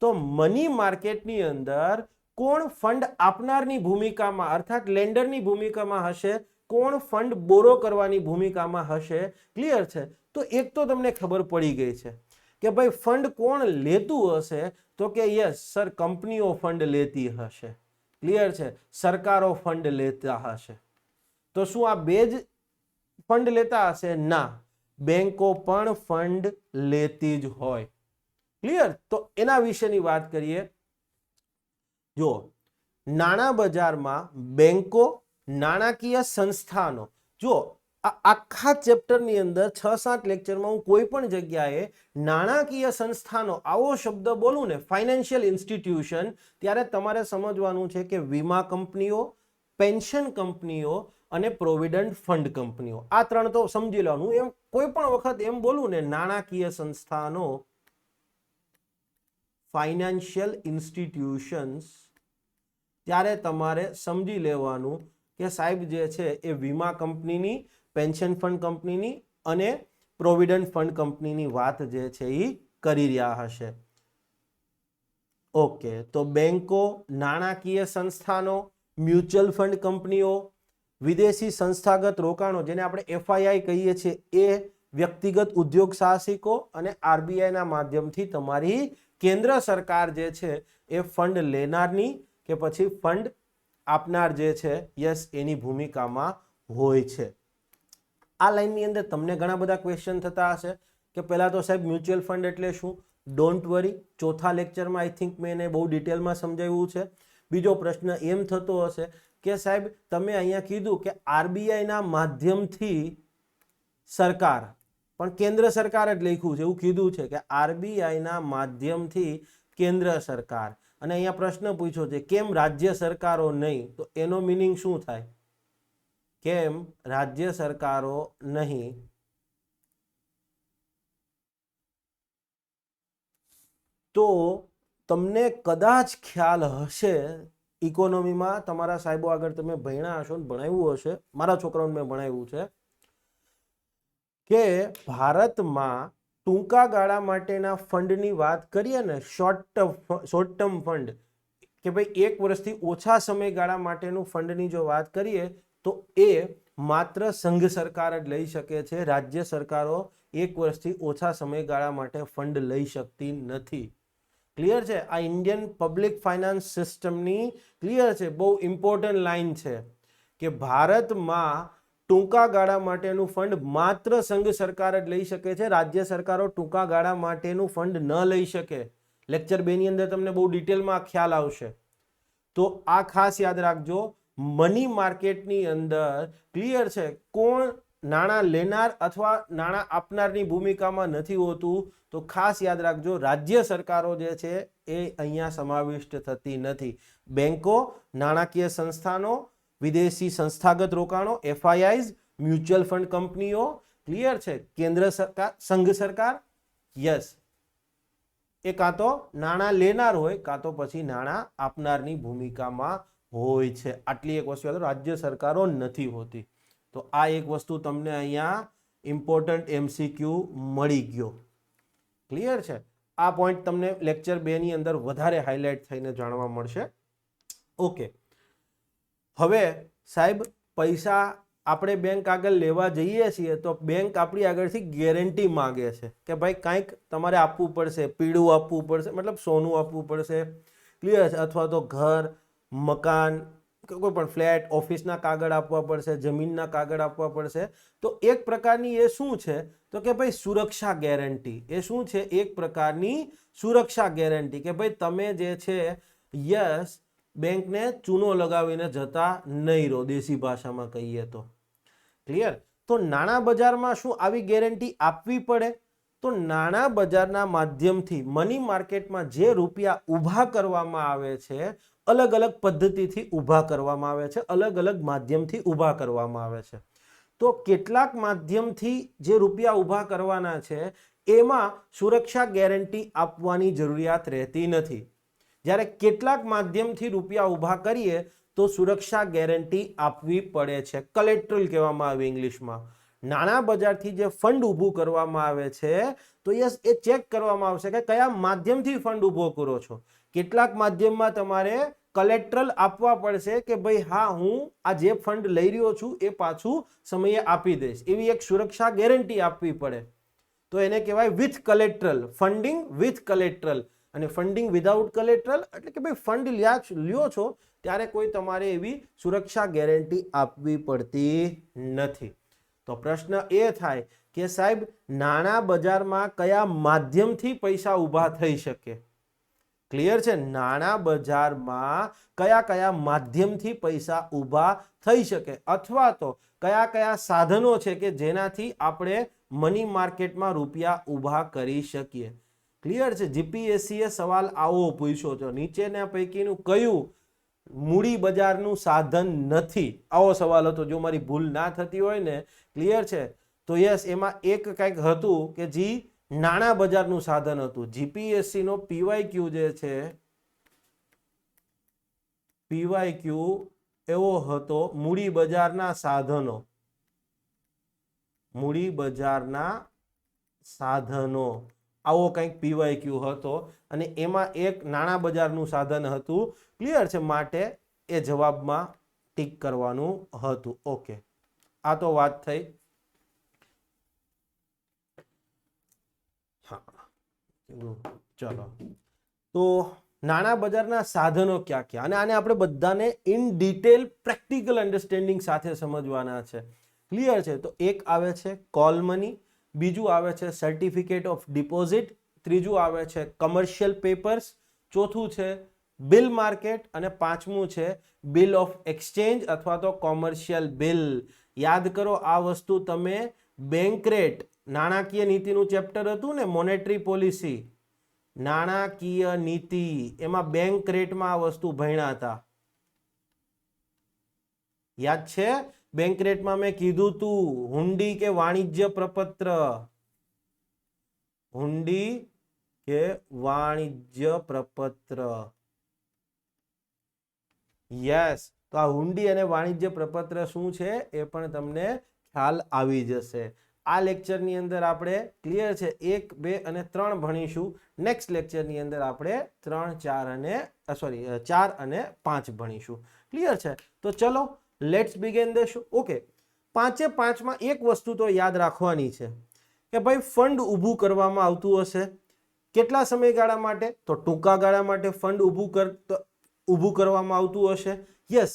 તો મની માર્કેટની અંદર કોણ ફંડ આપનારની ભૂમિકામાં અર્થાત લેન્ડરની ભૂમિકામાં હશે, કોણ ફંડ બોરો કરવાની ભૂમિકામાં હશે? ક્લિયર છે? તો એક તો તમને ખબર પડી ગઈ છે કે ભાઈ ફંડ કોણ લેતું હશે, તો કે યસ સર, કંપનીઓ ફંડ લેતી હશે. ક્લિયર છે? સરકારો ફંડ લેતા હશે. તો શું આ બે જ ફંડ લેતા હશે? ના, બેંકો પણ ફંડ લેતી જ હોય. ક્લિયર? તો એના વિશેની વાત કરીએ. જો નાણાં બજારમાં બેંકો, નાણાકીય સંસ્થાનો, જો આ આખા ચેપ્ટરની અંદર 6-7 લેક્ચરમાં હું કોઈ પણ જગ્યાએ નાણાકીય સંસ્થાનો આવો શબ્દ બોલું ને, ફાઇનાન્શિયલ ઇન્સ્ટિટ્યુશન, ત્યારે તમારે સમજવાનું છે કે વીમા કંપનીઓ, પેન્શન કંપનીઓ અને પ્રોવિડન્ટ ફંડ કંપનીઓ, આ 3 તો સમજી લેવાનું. એમ કોઈ પણ વખત એમ બોલું ને નાણાકીય સંસ્થાનો, ફાઇનાન્શિયલ ઇન્સ્ટિટ્યુશન્સ, ત્યારે તમારે સમજી લેવાનું કે સાહેબ જે છે એ વીમા કંપનીની, પેન્શન ફંડ કંપનીની અને પ્રોવિડન્ટ ફંડ કંપનીની વાત જે છે એ કરી રહ્યા હશે. ઓકે, તો બેંકો, નાણાકીય સંસ્થાનો, મ્યુચ્યુઅલ ફંડ કંપનીઓ, વિદેશી સંસ્થાગત રોકાણો જેને આપણે FII કહીએ છીએ, એ વ્યક્તિગત ઉદ્યોગ સાહસિકો અને RBIના માધ્યમથી તમારી કેન્દ્ર સરકાર જે છે એ ફંડ લેનારની કે પછી ફંડ આપનાર જે છે યસ એની ભૂમિકામાં હોય છે. આ લાઈનની અંદર તમને ઘણા બધા ક્વેશ્ચન થતા હશે કે પહેલા તો સાહેબ મ્યુચ્યુઅલ ફંડ એટલે શું? ડોન્ટ વરી, ચોથા લેક્ચરમાં આઈ થિંક મેં એને બહુ ડિટેલમાં સમજાવ્યું છે. બીજો પ્રશ્ન એમ થતો હશે કે સાહેબ તમે અહીંયા કીધું કે RBIના માધ્યમથી સરકાર, પણ કેન્દ્ર સરકાર જ લખ્યું છે, એવું કીધું છે કે RBIના માધ્યમથી કેન્દ્ર સરકાર, અને અહીંયા પ્રશ્ન પૂછ્યો છે કેમ રાજ્ય સરકારો નહીં? તો એનો મિનિંગ શું થાય? કેમ રાજ્ય સરકારો નહીં? તો તમને કદાચ ખ્યાલ હશે, ઇકોનોમીમાં તમારા સાહેબો આગળ તમે ભણ્યા હશો, ભણાવ્યું હશે, મારા છોકરાઓને મેં ભણાવ્યું છે કે ભારતમાં ટૂંકા ગાળા માટેના ફંડની વાત કરીએ ને, શોર્ટ ટર્મ ફંડ, કે ભાઈ 1 વર્ષથી ઓછા સમયગાળા માટેનું ફંડની જો વાત કરીએ તો એ માત્ર સંઘ સરકાર જ લઈ શકે છે. રાજ્ય સરકારો 1 વર્ષથી ઓછા સમયગાળા માટે ફંડ લઈ શકતી નથી. ક્લિયર છે? આ ઇન્ડિયન પબ્લિક ફાઇનાન્સ સિસ્ટમની ક્લિયર છે, બહુ ઇમ્પોર્ટન્ટ લાઈન છે કે ભારતમાં ટૂંકા ગાળા માટેનું ફંડ માત્ર સંઘ સરકાર જ લઈ શકે છે. રાજ્ય સરકારો ટૂંકા ગાળા માટેનું ફંડ ન લઈ શકે. લેક્ચર 2 ની અંદર તમને બહુ ડિટેલમાં ખ્યાલ આવશે. તો આ ખાસ યાદ રાખજો. મની માર્કેટની અંદર ક્લિયર છે, કોણ નાણાં લેનાર અથવા નાણાં આપનારની ભૂમિકામાં નથી હોતું. તો ખાસ યાદ રાખજો, રાજ્ય સરકારો જે છે એ અહીંયા સમાવિષ્ટ થતી નથી. બેંકો, નાણાકીય સંસ્થાનો, વિદેશી સંસ્થાગત રોકાણો, FIIs, મ્યુચ્યુઅલ ફંડ કંપનીઓ, ક્લિયર છે, કેન્દ્ર સરકાર, સંઘ સરકાર, યસ, એ કાં તો નાણાં લેનાર હોય કાં તો પછી નાણાં આપનારની ભૂમિકામાં હોય છે. આટલી એક વસ્તુ રાજ્ય સરકારો નથી હોતી. તો આ એક વસ્તુ તમને અહીંયા ઇમ્પોર્ટન્ટ MCQ મળી ગયો. ક્લિયર છે? આ પોઈન્ટ તમને લેક્ચર 2 ની અંદર વધારે હાઇલાઇટ થઈને જાણવા મળશે. ઓકે, હવે સાહેબ પૈસા આપણે બેંક આગળ લેવા જઈએ છીએ તો બેંક આપણી આગળથી ગેરંટી માંગે છે કે ભાઈ કંઈક તમારે આપવું પડશે, પીળું આપવું પડશે, મતલબ સોનું આપવું પડશે, ક્લિયર છે, અથવા તો ઘર, મકાન, કોઈ પણ ફ્લેટ, ઓફિસના કાગળ આપવા પડશે, જમીનના કાગળ આપવા પડશે. તો એક પ્રકારની એ શું છે તો કે ભાઈ સુરક્ષા ગેરંટી. એ શું છે? એક પ્રકારની સુરક્ષા ગેરંટી કે ભાઈ તમે જે છે યસ બેંકને ચૂનો લગાવીને જતા નહીં રહો, દેશી ભાષામાં કહીએ તો. ક્લિયર? તો નાણાં બજારમાં શું આવી ગેરંટી આપવી પડે? તો નાણાં બજારના માધ્યમથી મની માર્કેટમાં જે રૂપિયા ઊભા કરવામાં આવે છે, અલગ અલગ પદ્ધતિથી ઊભા કરવામાં આવે છે, અલગ અલગ માધ્યમથી ઊભા કરવામાં આવે છે. તો કેટલાક માધ્યમથી જે રૂપિયા ઊભા કરવાના છે એમાં સુરક્ષા ગેરંટી આપવાની જરૂરિયાત રહેતી નથી. જ્યારે કેટલાક માધ્યમથી રૂપિયા ઊભા કરીએ તો સુરક્ષા ગેરંટી આપવી પડે છે. કલેક્ટ્રલ કહેવામાં આવે ઇંગ્લિશમાં. નાણાં બજારથી જે ફંડ ઊભું કરવામાં આવે છે તો યસ એ ચેક કરવામાં આવશે કે કયા માધ્યમથી ફંડ ઊભો કરો છો. કેટલાક માધ્યમમાં તમારે કલેક્ટ્રલ આપવા પડશે કે ભાઈ હા હું આ જે ફંડ લઈ રહ્યો છું એ પાછું સમયે આપી દઈશ, એવી એક સુરક્ષા ગેરંટી આપવી પડે. તો એને કહેવાય વિથ કલેક્ટ્રલ, ફંડિંગ વિથ કલેક્ટ્રલ. અને ફંડિંગ વિધાઉટ કલેક્ટ્રલ એટલે કે ભાઈ ફંડ લ્યો છો ત્યારે કોઈ તમારે એવી સુરક્ષા ગેરંટી આપવી પડતી નથી. તો પ્રશ્ન એ થાય કે સાહેબ નાણાં બજારમાં કયા માધ્યમથી પૈસા ઊભા થઈ શકે? ક્લિયર છે? નાણાં બજારમાં કયા કયા માધ્યમથી પૈસા ઊભા થઈ શકે, અથવા તો કયા કયા સાધનો છે કે જેનાથી આપણે મની માર્કેટમાં રૂપિયા ઊભા કરી શકીએ. ક્લિયર છે? જીપીએસસીએ સવાલ આવો પૂછ્યો છે, નીચેના પૈકીનું કયું મૂડી બજારનું સાધન નથી? આવો સવાલ હતો, જો મારી ભૂલ ના થતી હોય ને. ક્લિયર છે? તો યસ એમાં એક કંઈક હતું કે જી નાણાં બજારનું સાધન હતું. જીપીએસસી નો પીવાયક્યુ જે છે, પીવાયક્યુ એવો હતો મૂડી બજારના સાધનો. મૂડી બજારના સાધનો આવો કંઈક પીવાયક્યુ હતો અને એમાં એક નાણાં બજારનું સાધન હતું. ક્લિયર છે? માટે એ જવાબમાં ટીક કરવાનું હતું. ઓકે, આ તો વાત થઈ. ચલો, તો નાણાં બજારના સાધનો ક્યાં ક્યાં, અને આને આપણે બધાને ઇન ડિટેલ પ્રેક્ટિકલ અન્ડરસ્ટેન્ડિંગ સાથે સમજવાના છે. ક્લિયર છે? તો એક આવે છે કોલ મની, બીજું આવે છે સર્ટિફિકેટ ઓફ ડિપોઝિટ, ત્રીજું આવે છે કમર્શિયલ પેપર્સ, ચોથું છે બિલ માર્કેટ અને પાંચમું છે બિલ ઓફ એક્સચેન્જ અથવા તો કોમર્શિયલ બિલ. યાદ કરો આ વસ્તુ તમે બેંક રેટ નાણાકીય નીતિનું ચેપ્ટર હતું ને, મોનેટરી પોલિસી, નાણાકીય નીતિ, એમાં બેંક રેટમાં આ વસ્તુ ભણ્યા હતા. યાદ છે? બેંક રેટમાં મેં કીધું તું હુંડી કે વાણિજ્ય પ્રપત્ર, હુંડી કે વાણિજ્ય પ્રપત્ર. યસ, તો આ હુંડી અને વાણિજ્ય પ્રપત્ર શું છે એ પણ તમને ખ્યાલ આવી જશે. આ લેક્ચરની અંદર આપણે ક્લિયર છે 1, 2 અને 3 ભણીશું. નેક્સ્ટ લેક્ચરની અંદર આપણે 3, 4 અને 5 ભણીશું. ક્લિયર છે? તો ચલો let's begin the show. Okay, 5 5માં એક વસ્તુ તો યાદ રાખવાની છે કે ભાઈ ફંડ ઊભું કરવામાં આવતું હશે. કેટલા સમયગાળા માટે? તો ટૂંકા ગાળા માટે ફંડ ઊભું કરવામાં આવતું હશે. યસ,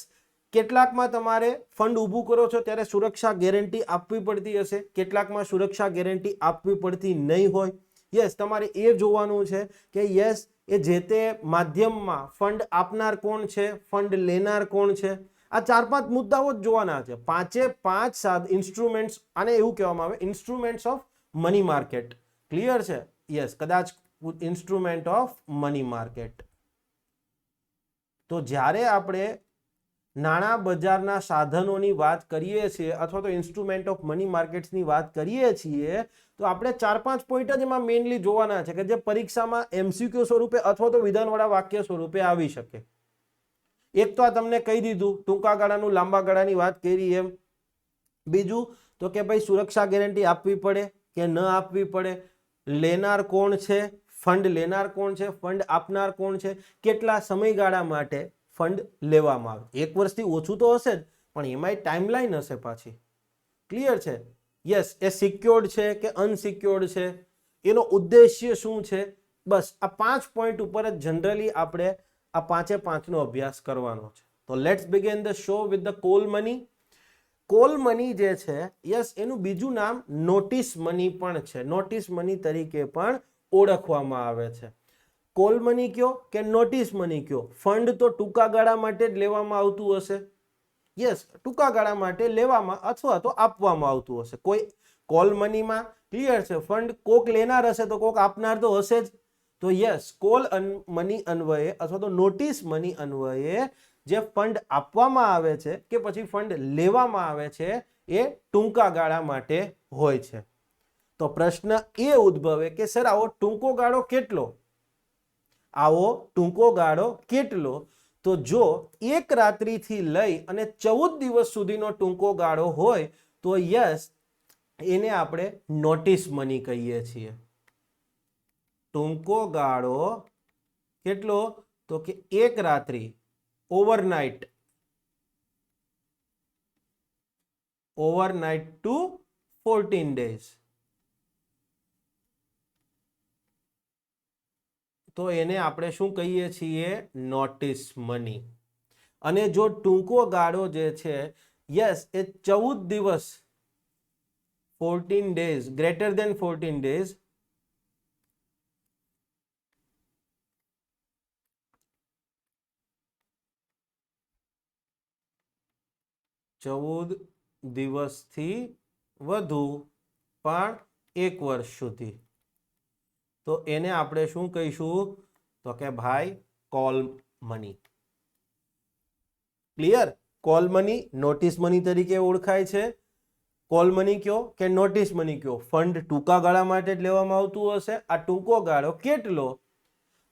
કેટલાકમાં તમારે ફંડ ઊભું કરો છો ત્યારે સુરક્ષા ગેરંટી આપવી પડતી હશે, કેટલાકમાં સુરક્ષા ગેરંટી આપવી પડતી નહીં હોય. યસ, તમારે એ જોવાનું છે કે યસ એ જે તે માધ્યમમાં ફંડ આપનાર કોણ છે, ફંડ લેનાર કોણ છે. આ 4-5 મુદ્દાઓ જ જોવાના છે. 5 ઇન્સ્ટ્રુમેન્ટ્સ, આને એવું કહેવામાં આવે instruments of money market. Clear છે? યસ, કદાચ ઇન્સ્ટ્રુમેન્ટ ઓફ મની માર્કેટ. તો જ્યારે આપણે નાણાં બજારના સાધનોની વાત કરીએ છીએ અથવા તો ઇન્સ્ટ્રુમેન્ટ ઓફ મની માર્કેટ્સની વાત કરીએ છીએ તો આપણે 4-5 પોઈન્ટ જ એમાં મેઇનલી જોવાના છે કે જે પરીક્ષામાં એમસીક્યુ સ્વરૂપે અથવા તો વિધાનવાળા વાક્ય સ્વરૂપે આવી શકે. એક તો આ તમને કહી દીધું, ટૂંકા ગાળાનું લાંબા ગાળાની વાત કરી એમ. બીજું તો કે ભાઈ સુરક્ષા ગેરંટી આપવી પડે કે ન આપવી પડે, લેનાર કોણ છે, ફંડ લેનાર કોણ છે, ફંડ આપનાર કોણ છે, કેટલા સમયગાળા માટે ફંડ લેવામાં આવે. 1 વર્ષથી ઓછું તો હશે જ, પણ એમાંય ટાઈમલાઈન હશે પાછી. ક્લિયર છે? યસ, એ સિક્યોર્ડ છે કે અનસિક્યોર્ડ છે, એનો ઉદ્દેશ્ય શું છે, બસ આ 5 પોઈન્ટ ઉપર જ જનરલી આપણે આ 5 નો અભ્યાસ કરવાનો છે. તો let's begin the show with the call money. Call money જે છે, યસ, એનું બીજું નામ નોટિસ મની પણ છે, નોટિસ મની તરીકે પણ ઓળખવામાં આવે છે. કોલ મની કયો કે નોટિસ મની કયો, ફંડ તો ટૂંકા ગાળા માટે જ લેવામાં આવતું હશે. યસ, ટૂંકા ગાળા માટે લેવામાં અથવા તો આપવામાં આવતું હશે. કોઈ કોલ મનીમાં ક્લિયર છે, ફંડ કોક લેનાર હશે તો કોક આપનાર તો હશે જ. તો યસ, કોલ મની અન્વયે અથવા તો નોટિસ મની અન્વયે જે ફંડ આપવામાં આવે છે કે પછી ફંડ લેવામાં આવે છે એ ટૂંકા ગાળા માટે હોય છે. તો પ્રશ્ન એ ઉદ્ભવે કે સર આવો ટૂંકો ગાળો કેટલો? આવો ટૂંકો ગાળો કેટલો? તો જો 1 રાત્રિથી લઈ અને 14 દિવસ સુધીનો ટૂંકો ગાળો હોય તો યસ, એને આપણે નોટિસ મની કહીએ છીએ. ટૂંકો ગાળો કેટલો? તો કે 1 રાત્રિ, ઓવરનાઇટ ટુ 14 days. તો એને આપણે શું કહીએ છીએ? Notice money. અને જો ટૂંકો ગાળો જે છે, યસ, એ 14 દિવસ, 14 days, ગ્રેટર દેન 14 days, દિવસથી વધુ પણ 1 વર્ષ સુધી, તો એને આપણે શું કહીશું? તો કે ભાઈ call money. Clear? Call money notice money તરીકે ઓળખાય છે. કોલ મની કયો કે નોટિસ મની કયો, ફંડ ટૂંકા ગાળા માટે જ લેવામાં આવતું હશે. આ ટૂંકો ગાળો કેટલો?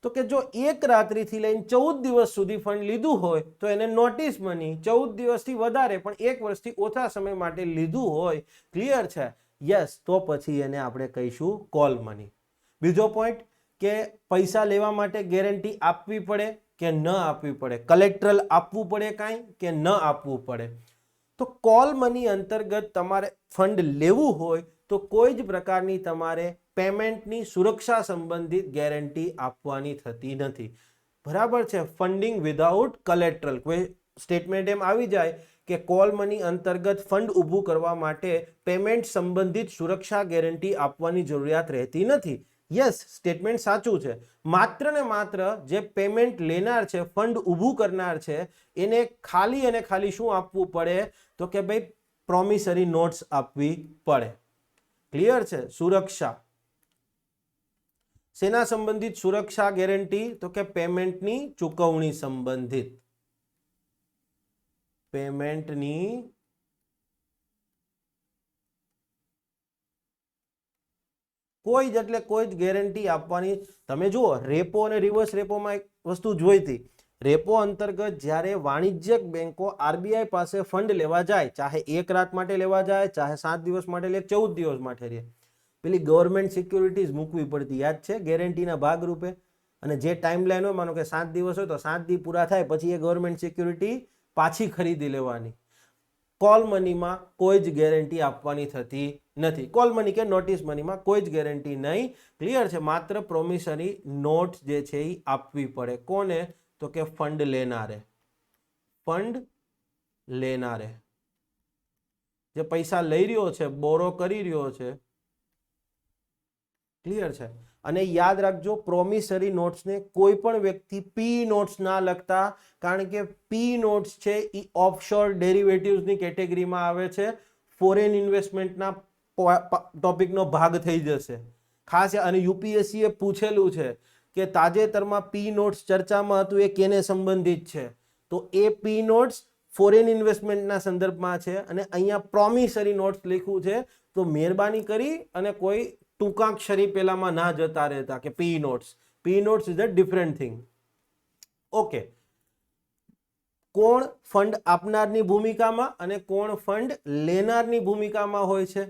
તો કે જો 1 રાત્રિથી લઈને 14 દિવસ સુધી ફંડ લીધું હોય તો એને નોટિસ મની, 14 દિવસથી વધારે પણ 1 વર્ષથી ઓછા સમય માટે લીધું હોય, ક્લિયર છે, યસ, તો પછી એને આપણે કહીશું કોલ મની. બીજો પોઈન્ટ કે પૈસા લેવા માટે ગેરંટી આપવી પડે કે ન આપવી પડે, કલેક્ટરલ આપવું પડે કાંઈ કે ન આપવું પડે. તો કોલ મની અંતર્ગત તમારે ફંડ લેવું હોય તો કોઈ જ પ્રકારની તમારે પેમેન્ટની સુરક્ષા સંબંધિત ગેરંટી આપવાની થતી નથી. બરાબર છે? Funding without collateral. કોઈ સ્ટેટમેન્ટ એમ આવી જાય કે કોલ મની અંતર્ગત ફંડ ઊભું કરવા માટે પેમેન્ટ સંબંધિત સુરક્ષા ગેરંટી આપવાની જરૂરિયાત રહેતી નથી. યસ, સ્ટેટમેન્ટ સાચું છે. માત્ર ને માત્ર જે પેમેન્ટ લેનાર છે, ફંડ ઊભું કરનાર છે, એને ખાલી અને ખાલી શું આપવું પડે? તો કે ભાઈ પ્રોમિસરી નોટ્સ આપવી પડે. ક્લિયર છે? સુરક્ષા. સેના સંબંધિત સુરક્ષા ગેરંટી? તો કે પેમેન્ટની ચૂકવણી સંબંધિત. પેમેન્ટની કોઈ જ એટલે કોઈ જ ગેરંટી આપવાની. તમે જુઓ, રેપો અને રિવર્સ રેપોમાં એક વસ્તુ જોઈ હતી. રેપો અંતર્ગત જ્યારે વાણિજ્યક બેંકો આરબીઆઈ પાસે ફંડ લેવા જાય, ચાહે 1 રાત માટે લેવા જાય, ચાહે 7 દિવસ માટે લે, 14 દિવસ માટે લે, પેલી ગવર્મેન્ટ સિક્યુરિટીઝ મૂકવી પડતી, યાદ છે? ગેરંટીના ભાગરૂપે. અને જે ટાઈમલાઈન હોય, માનો કે 7 દિવસ હોય તો 7 દિવસ પૂરા થાય પછી એ ગવર્મેન્ટ સિક્યુરિટી પાછી ખરીદી લેવાની. કોલ મનીમાં કોઈ જ ગેરંટી આપવાની થતી નથી. કોલ મની કે નોટિસ મનીમાં કોઈ જ ગેરંટી નહીં. ક્લિયર છે? માત્ર પ્રોમિસરી નોટ જે છે એ આપવી પડે. કોને? તો કે ફંડ લેનારે. ફંડ લેનારે જે પૈસા લઈ રહ્યો છે, બોરો કરી રહ્યો છે. ક્લિયર છે? અને યાદ રાખજો, પ્રોમિસરી નોટ્સને કોઈ પણ વ્યક્તિ પી નોટ્સ ના લખતા, કારણ કે પી નોટ્સ છે એ ઓફશોર ડેરિવેટિવ્સની કેટેગરીમાં આવે છે. ફોરેન ઇન્વેસ્ટમેન્ટના ટોપિકનો ભાગ થઈ જશે ખાસ. અને યુપીએસસી એ પૂછેલું છે કે તાજેતરમાં પી નોટ્સ ચર્ચામાં હતું, એ કેને સંબંધિત છે? તો એ પી નોટ્સ ફોરેન ઇન્વેસ્ટમેન્ટના સંદર્ભમાં છે અને અહીંયા પ્રોમિસરી નોટ્સ લખ્યું છે. તો મહેરબાની કરી અને કોઈ ટૂંકાક્ષરી પેલામાં ના જતા રહેતા કે P notes. P notes is a different thing. Okay. કોણ ફંડ આપનારની ભૂમિકામાં અને કોણ ફંડ લેનારની ભૂમિકામાં હોય છે?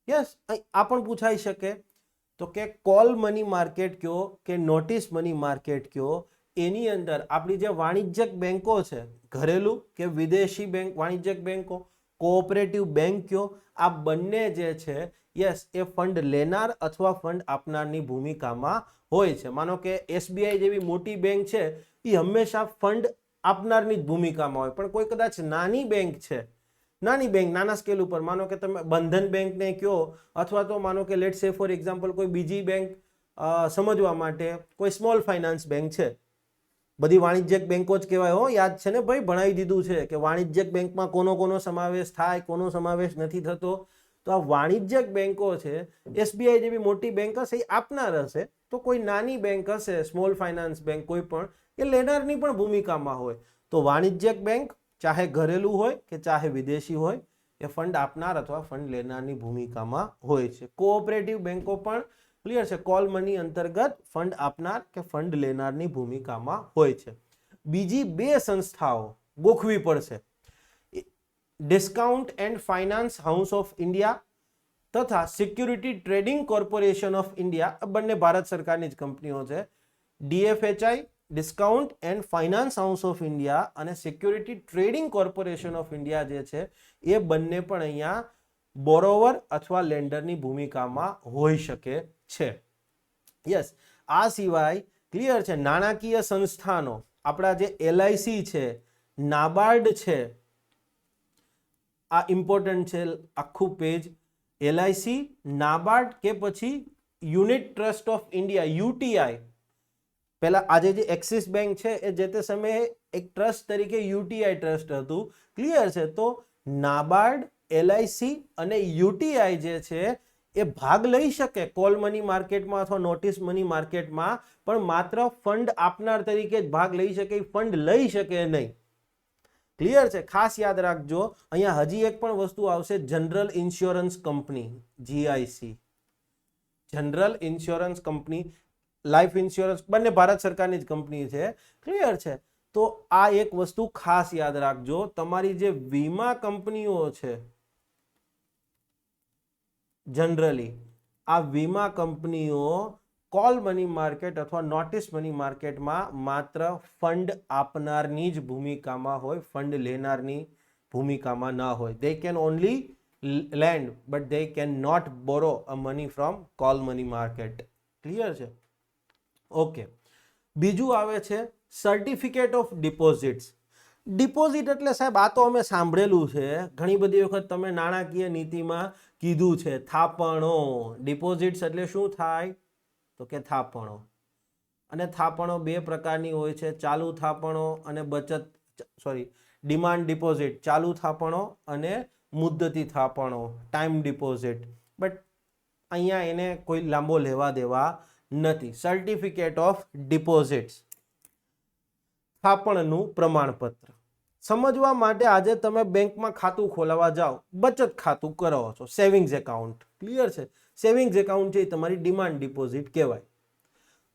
યસ, આ પણ પૂછાઈ શકે. તો કે કોલ મની માર્કેટ કયો કે નોટિસ મની માર્કેટ કયો, એની અંદર આપણી જે વાણિજ્યક બેંકો છે, ઘરેલું કે વિદેશી બેંક વાણિજ્યક બેંકો, કોઓપરેટિવ બેંક કયો, આ બંને જે છે યસ એ ફંડ લેનાર અથવા ફંડ આપનારની ભૂમિકામાં હોય છે. માનો કે SBI જેવી મોટી બેંક છે એ હંમેશા ફંડ આપનારની જ ભૂમિકામાં હોય, પણ કોઈ કદાચ નાની બેંક છે, નાની બેંક નાના સ્કેલ ઉપર, માનો કે તમે બંધન બેંકને કયો અથવા તો માનો કે લેટ્સ સે ફોર એક્ઝામ્પલ કોઈ બીજી બેંક સમજવા માટે કોઈ સ્મોલ ફાઇનાન્સ બેંક છે, બધી વાણિજ્યક બેંકો જ કહેવાય હો, યાદ છે ને ભાઈ, ભણાવી દીધું છે કે વાણિજ્યક બેંકમાં કોનો સમાવેશ થાય, કોનો સમાવેશ નથી થતો. તો આ વાણિજ્યક બેંકો છે, SBI જેવી મોટી બેંક હશે એ આપનાર હશે, તો કોઈ નાની બેંક હશે સ્મોલ ફાઇનાન્સ બેંક કોઈ પણ, એ લેનારની પણ ભૂમિકામાં હોય. તો વાણિજ્યક બેંક ચાહે ઘરેલું હોય કે ચાહે વિદેશી હોય, એ ફંડ આપનાર અથવા ફંડ લેનારની ભૂમિકામાં હોય છે. કોઓપરેટિવ બેંકો પણ ક્લિયર છે, કોલ મની અંતર્ગત ફંડ આપનાર કે ફંડ લેનારની ભૂમિકામાં હોય છે. બીજી બે સંસ્થાઓ ગોખવી પડશે, discount and finance house of India તથા security trading corporation of India, બંને ભારત સરકારની જ કંપનીઓ છે. DFHI discount and finance house of India અને security trading corporation of India જે છે એ બંને પણ અહીંયા બોરોવર અથવા લેન્ડરની ભૂમિકામાં હોઈ શકે છે. યસ, આ સિવાય ક્લિયર છે નાણાકીય સંસ્થાનો, આપણા જે LIC છે, નાબાર્ડ છે, આ ઇમ્પોર્ટન્ટ છે આખું પેજ. LIC, નાબાર્ડ કે પછી unit trust of India UTI, પહેલા આજે જે એક્સિસ બેંક છે એ જે તે સમયે એક ટ્રસ્ટ તરીકે UTI ટ્રસ્ટ હતું. ક્લિયર છે, તો નાબાર્ડ, LIC અને UTI જે છે એ ભાગ લઈ શકે કોલ મની માર્કેટમાં અથવા નોટિસ મની માર્કેટમાં, પણ માત્ર ફંડ આપનાર તરીકે જ ભાગ લઈ શકે, ફંડ લઈ શકે નહીં. ક્લિયર છે, ખાસ યાદ રાખજો. અહીંયા હજી એક પણ વસ્તુ આવશે, general insurance company GIC, general insurance company, life insurance, બંને ભારત સરકારની જ કંપની છે. ક્લિયર છે, તો આ એક વસ્તુ ખાસ યાદ રાખજો. તમારી જે વીમા કંપનીઓ છે જનરલી, આ વીમા કંપનીઓ કોલ મની માર્કેટ અથવા નોટિસ મની માર્કેટમાં માત્ર ફંડ આપનારની જ ભૂમિકામાં હોય, ફંડ લેનારની ભૂમિકામાં ના હોય. They can only lend but they can not borrow a money from call money market. Clear છે? ઓકે, બીજું આવે છે સર્ટિફિકેટ ઓફ ડિપોઝિટ્સ. ડિપોઝિટ એટલે સાહેબ આ તો અમે સાંભળેલું છે, ઘણી બધી વખત તમે નાણાકીય નીતિમાં કીધું છે, થાપણો. ડિપોઝિટ્સ એટલે શું થાય તો કે થાપણો. અને થાપણો બે પ્રકારની હોય છે, ચાલુ થાપણો અને ડિમાન્ડ ડિપોઝિટ, ચાલુ થાપણો અને મુદ્દતી થાપણો, ટાઈમ ડિપોઝિટ. બટ અહીંયા એને કોઈ લાંબો લેવા દેવા નથી. સર્ટિફિકેટ ઓફ ડિપોઝિટ્સ, થાપણનું પ્રમાણપત્ર. સમજવા માટે આજે તમે બેંકમાં ખાતું ખોલાવવા જાઓ, બચત ખાતું કરો છો, સેવિંગ્સ એકાઉન્ટ. ક્લિયર છે, સેવિંગ્સ એકાઉન્ટ છે તમારી ડિમાન્ડ ડિપોઝિટ કહેવાય.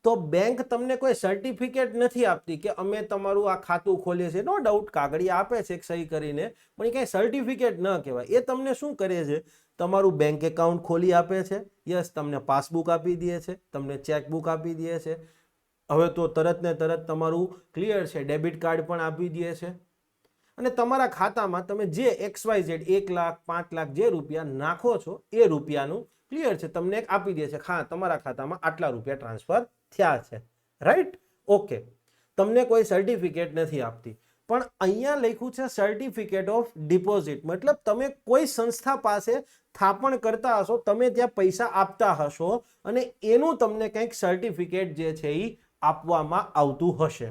તો બેંક તમને કોઈ સર્ટિફિકેટ નથી આપતી કે અમે તમારું આ ખાતું ખોલીએ છીએ. નો ડાઉટ કાગળિયા આપે છે સહી કરીને, પણ એ કંઈ સર્ટિફિકેટ ન કહેવાય. એ તમને શું કરે છે, તમારું બેંક એકાઉન્ટ ખોલી આપે છે. યસ, તમને પાસબુક આપી દે છે, તમને ચેકબુક આપી દે છે. હવે તો તરત ને તરત તમારું ક્લિયર છે ડેબિટ કાર્ડ પણ આપી દે છે. અને તમારા ખાતામાં તમે જે XYZ 1 લાખ 5 લાખ જે રૂપિયા નાખો છો એ રૂપિયાનું ક્લિયર છે તમને એક આપી દે છે, હા તમારા ખાતામાં આટલા રૂપિયા ટ્રાન્સફર થયા છે. રાઈટ? ઓકે, તમને કોઈ સર્ટિફિકેટ નથી આપતી. પણ અહીંયા લખ્યું છે સર્ટિફિકેટ ઓફ ડિપોઝિટ, મતલબ તમે કોઈ સંસ્થા પાસે થાપણ કરતા હશો, તમે ત્યાં પૈસા આપતા હશો અને એનું તમને કંઈક સર્ટિફિકેટ જે છે એ આપવામાં આવતું હશે.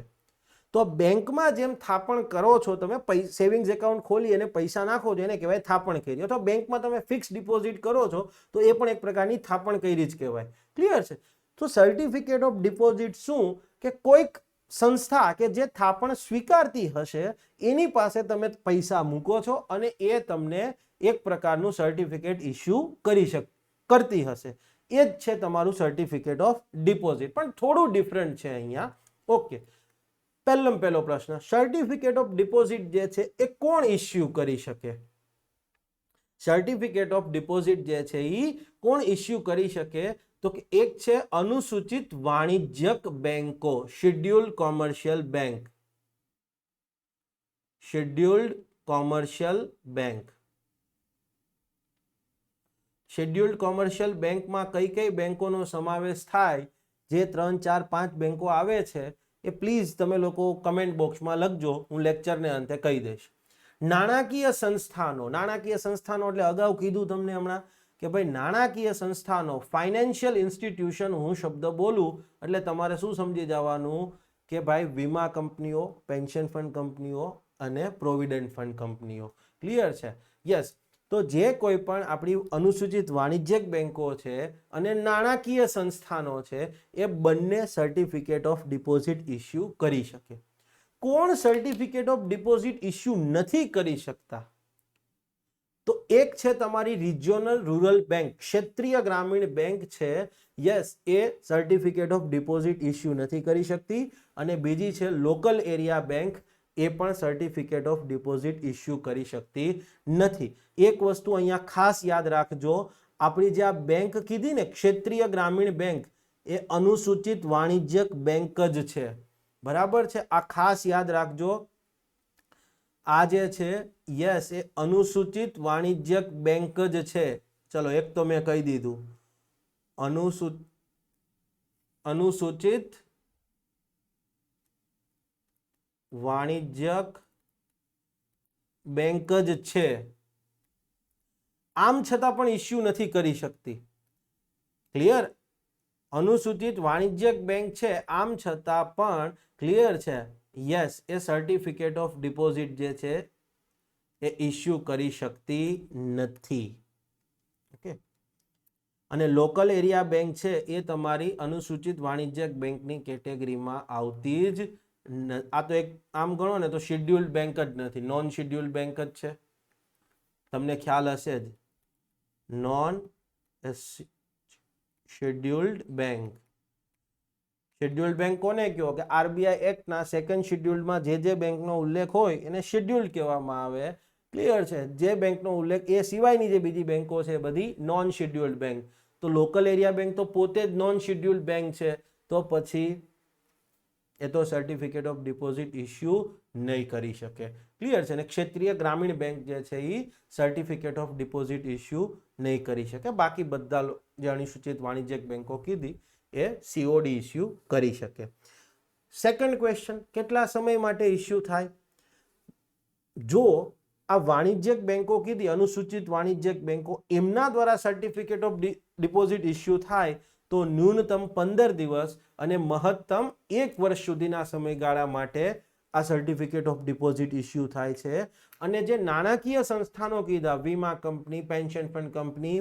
તો બેંકમાં જેમ થાપણ કરો છો તમે, સેવિંગ્સ એકાઉન્ટ ખોલી અને પૈસા નાખો છો એને કહેવાય થાપણ કરી. અથવા બેંકમાં તમે ફિક્સ ડિપોઝિટ કરો છો તો એ પણ એક પ્રકારની થાપણ કરી જ કહેવાય. ક્લિયર છે? તો સર્ટિફિકેટ ઓફ ડિપોઝિટ શું કે કોઈક સંસ્થા કે જે થાપણ સ્વીકારતી હશે એની પાસે તમે પૈસા મૂકો છો અને એ તમને એક પ્રકારનું સર્ટિફિકેટ ઇસ્યુ કરતી હશે. એ જ છે તમારું સર્ટિફિકેટ ઓફ ડિપોઝિટ, પણ થોડું ડિફરન્ટ છે અહીંયા. ઓકે, પહેલો પ્રશ્ન, સર્ટિફિકેટ ઓફ ડિપોઝિટ જે છે એ કોણ ઇસ્યુ કરી શકે? સર્ટિફિકેટ ઓફ ડિપોઝિટ જે છે એ કોણ ઇસ્યુ કરી શકે? તો કે એક છે અનુસૂચિત વાણિજ્યક બેંકો, scheduled commercial bank, scheduled commercial bank. Scheduled commercial બેંકમાં કઈ કઈ બેંકોનો સમાવેશ થાય, જે 3, 4, 5 બેંકો આવે છે એ પ્લીઝ તમે લોકો કમેન્ટ બોક્સમાં લખજો, હું લેક્ચરને અંતે કહી દઈશ. નાણાકીય સંસ્થાનો, નાણાકીય સંસ્થાનો એટલે અગાઉ કીધું તમને હમણાં કે ભાઈ નાણાકીય સંસ્થાનો, ફાઇનાન્શિયલ ઇન્સ્ટિટ્યુશન, હું શબ્દ બોલું એટલે તમારે શું સમજી જવાનું કે ભાઈ વીમા કંપનીઓ, પેન્શન ફંડ કંપનીઓ અને પ્રોવિડન્ટ ફંડ કંપનીઓ. ક્લિયર છે? યસ. તો જે કોઈ પણ આપણી અનુસૂચિત વાણિજ્યક બેંકો છે અને નાણાકીય સંસ્થાનો છે એ બંને સર્ટિફિકેટ ઓફ ડિપોઝિટ ઇસ્યુ કરી શકે. કોણ સર્ટિફિકેટ ઓફ ડિપોઝિટ ઇસ્યુ નથી કરી શકતા? તો એક છે તમારી રિજિયોનલ રૂરલ બેંક, ક્ષેત્રીય ગ્રામીણ બેંક છે. Yes, A certificate of deposit issue નથી કરી શકતી. અને બીજી છે લોકલ એરિયા બેંક, એ પણ સર્ટિફિકેટ ઓફ ડિપોઝિટ ઇસ્યુ કરી શકતી નથી. એક વસ્તુ અહીંયા ખાસ યાદ રાખજો, આપણી જે આ બેંક કીધી ને ક્ષેત્રીય ગ્રામીણ બેંક, એ અનુસૂચિત વાણિજ્યક બેંક જ છે. બરાબર છે? આ ખાસ યાદ રાખજો. આ જે છે યસ, એ અનુસૂચિત વાણિજ્યક બેંક જ છે. ચલો, એક તો મેં કહી દીધું, અનુસૂચિત વાણિજ્યક બેંક જ છે. આમ છતાં પણ ઇસ્યુ નથી કરી શકતી. ક્લિયર? અનુસૂચિત વાણિજ્યક બેંક છે, આમ છતાં પણ ક્લિયર છે. Yes, A certificate of deposit જે છે એ ઇસ્યુ કરી શકતી નથી. ઓકે. અને લોકલ એરિયા બેંક છે એ તમારી અનુસૂચિત વાણિજ્યક બેંકની કેટેગરીમાં આવતી જ આ તો એક આમ ગણો ને તો શેડ્યુલ્ડ બેંક જ નથી, નોન શેડ્યુલ્ડ બેંક જ છે. તમને ખ્યાલ હશે જ, non scheduled bank. Scheduled bank કોને કહો કે આરબીઆઈ એક્ટના સેકન્ડ શેડ્યુલ્ડમાં જે બેંકનો ઉલ્લેખ હોય એને શેડ્યુલ્ડ કહેવામાં આવે. ક્લિયર છે? જે બેંકનો ઉલ્લેખ એ સિવાયની જે બીજી બેંકો છે બધી નોન શેડ્યુલ્ડ બેંક. તો લોકલ એરિયા બેંક તો પોતે જ નોન શેડ્યુલ્ડ બેંક છે, તો પછી એ તો સર્ટિફિકેટ ઓફ ડિપોઝિટ ઇસ્યુ નહીં કરી શકે. ક્લિયર છે ને? ક્ષેત્રીય ગ્રામીણ બેંક જે છે એ સર્ટિફિકેટ ઓફ ડિપોઝિટ ઇસ્યુ નહીં કરી શકે. બાકી બધા જે અનુસૂચિત વાણિજ્યક બેંકો કીધી એ સીઓડી ઇસ્યુ કરી શકે. સેકન્ડ ક્વેશ્ચન, કેટલા સમય માટે ઇસ્યુ થાય? જો આ વાણિજ્યક બેંકો કીધી, અનુસૂચિત વાણિજ્યક બેંકો, એમના દ્વારા સર્ટિફિકેટ ઓફ ડિપોઝિટ ઇસ્યુ થાય તો ન્યૂનતમ 15 દિવસ અને મહત્તમ 1 વર્ષ સુધીના સમયગાળા માટે આ સર્ટિફિકેટ ઓફ ડિપોઝિટ ઇસ્યુ થાય છે. અને જે નાણાકીય સંસ્થાનો કીધા, વીમા company, pension fund company,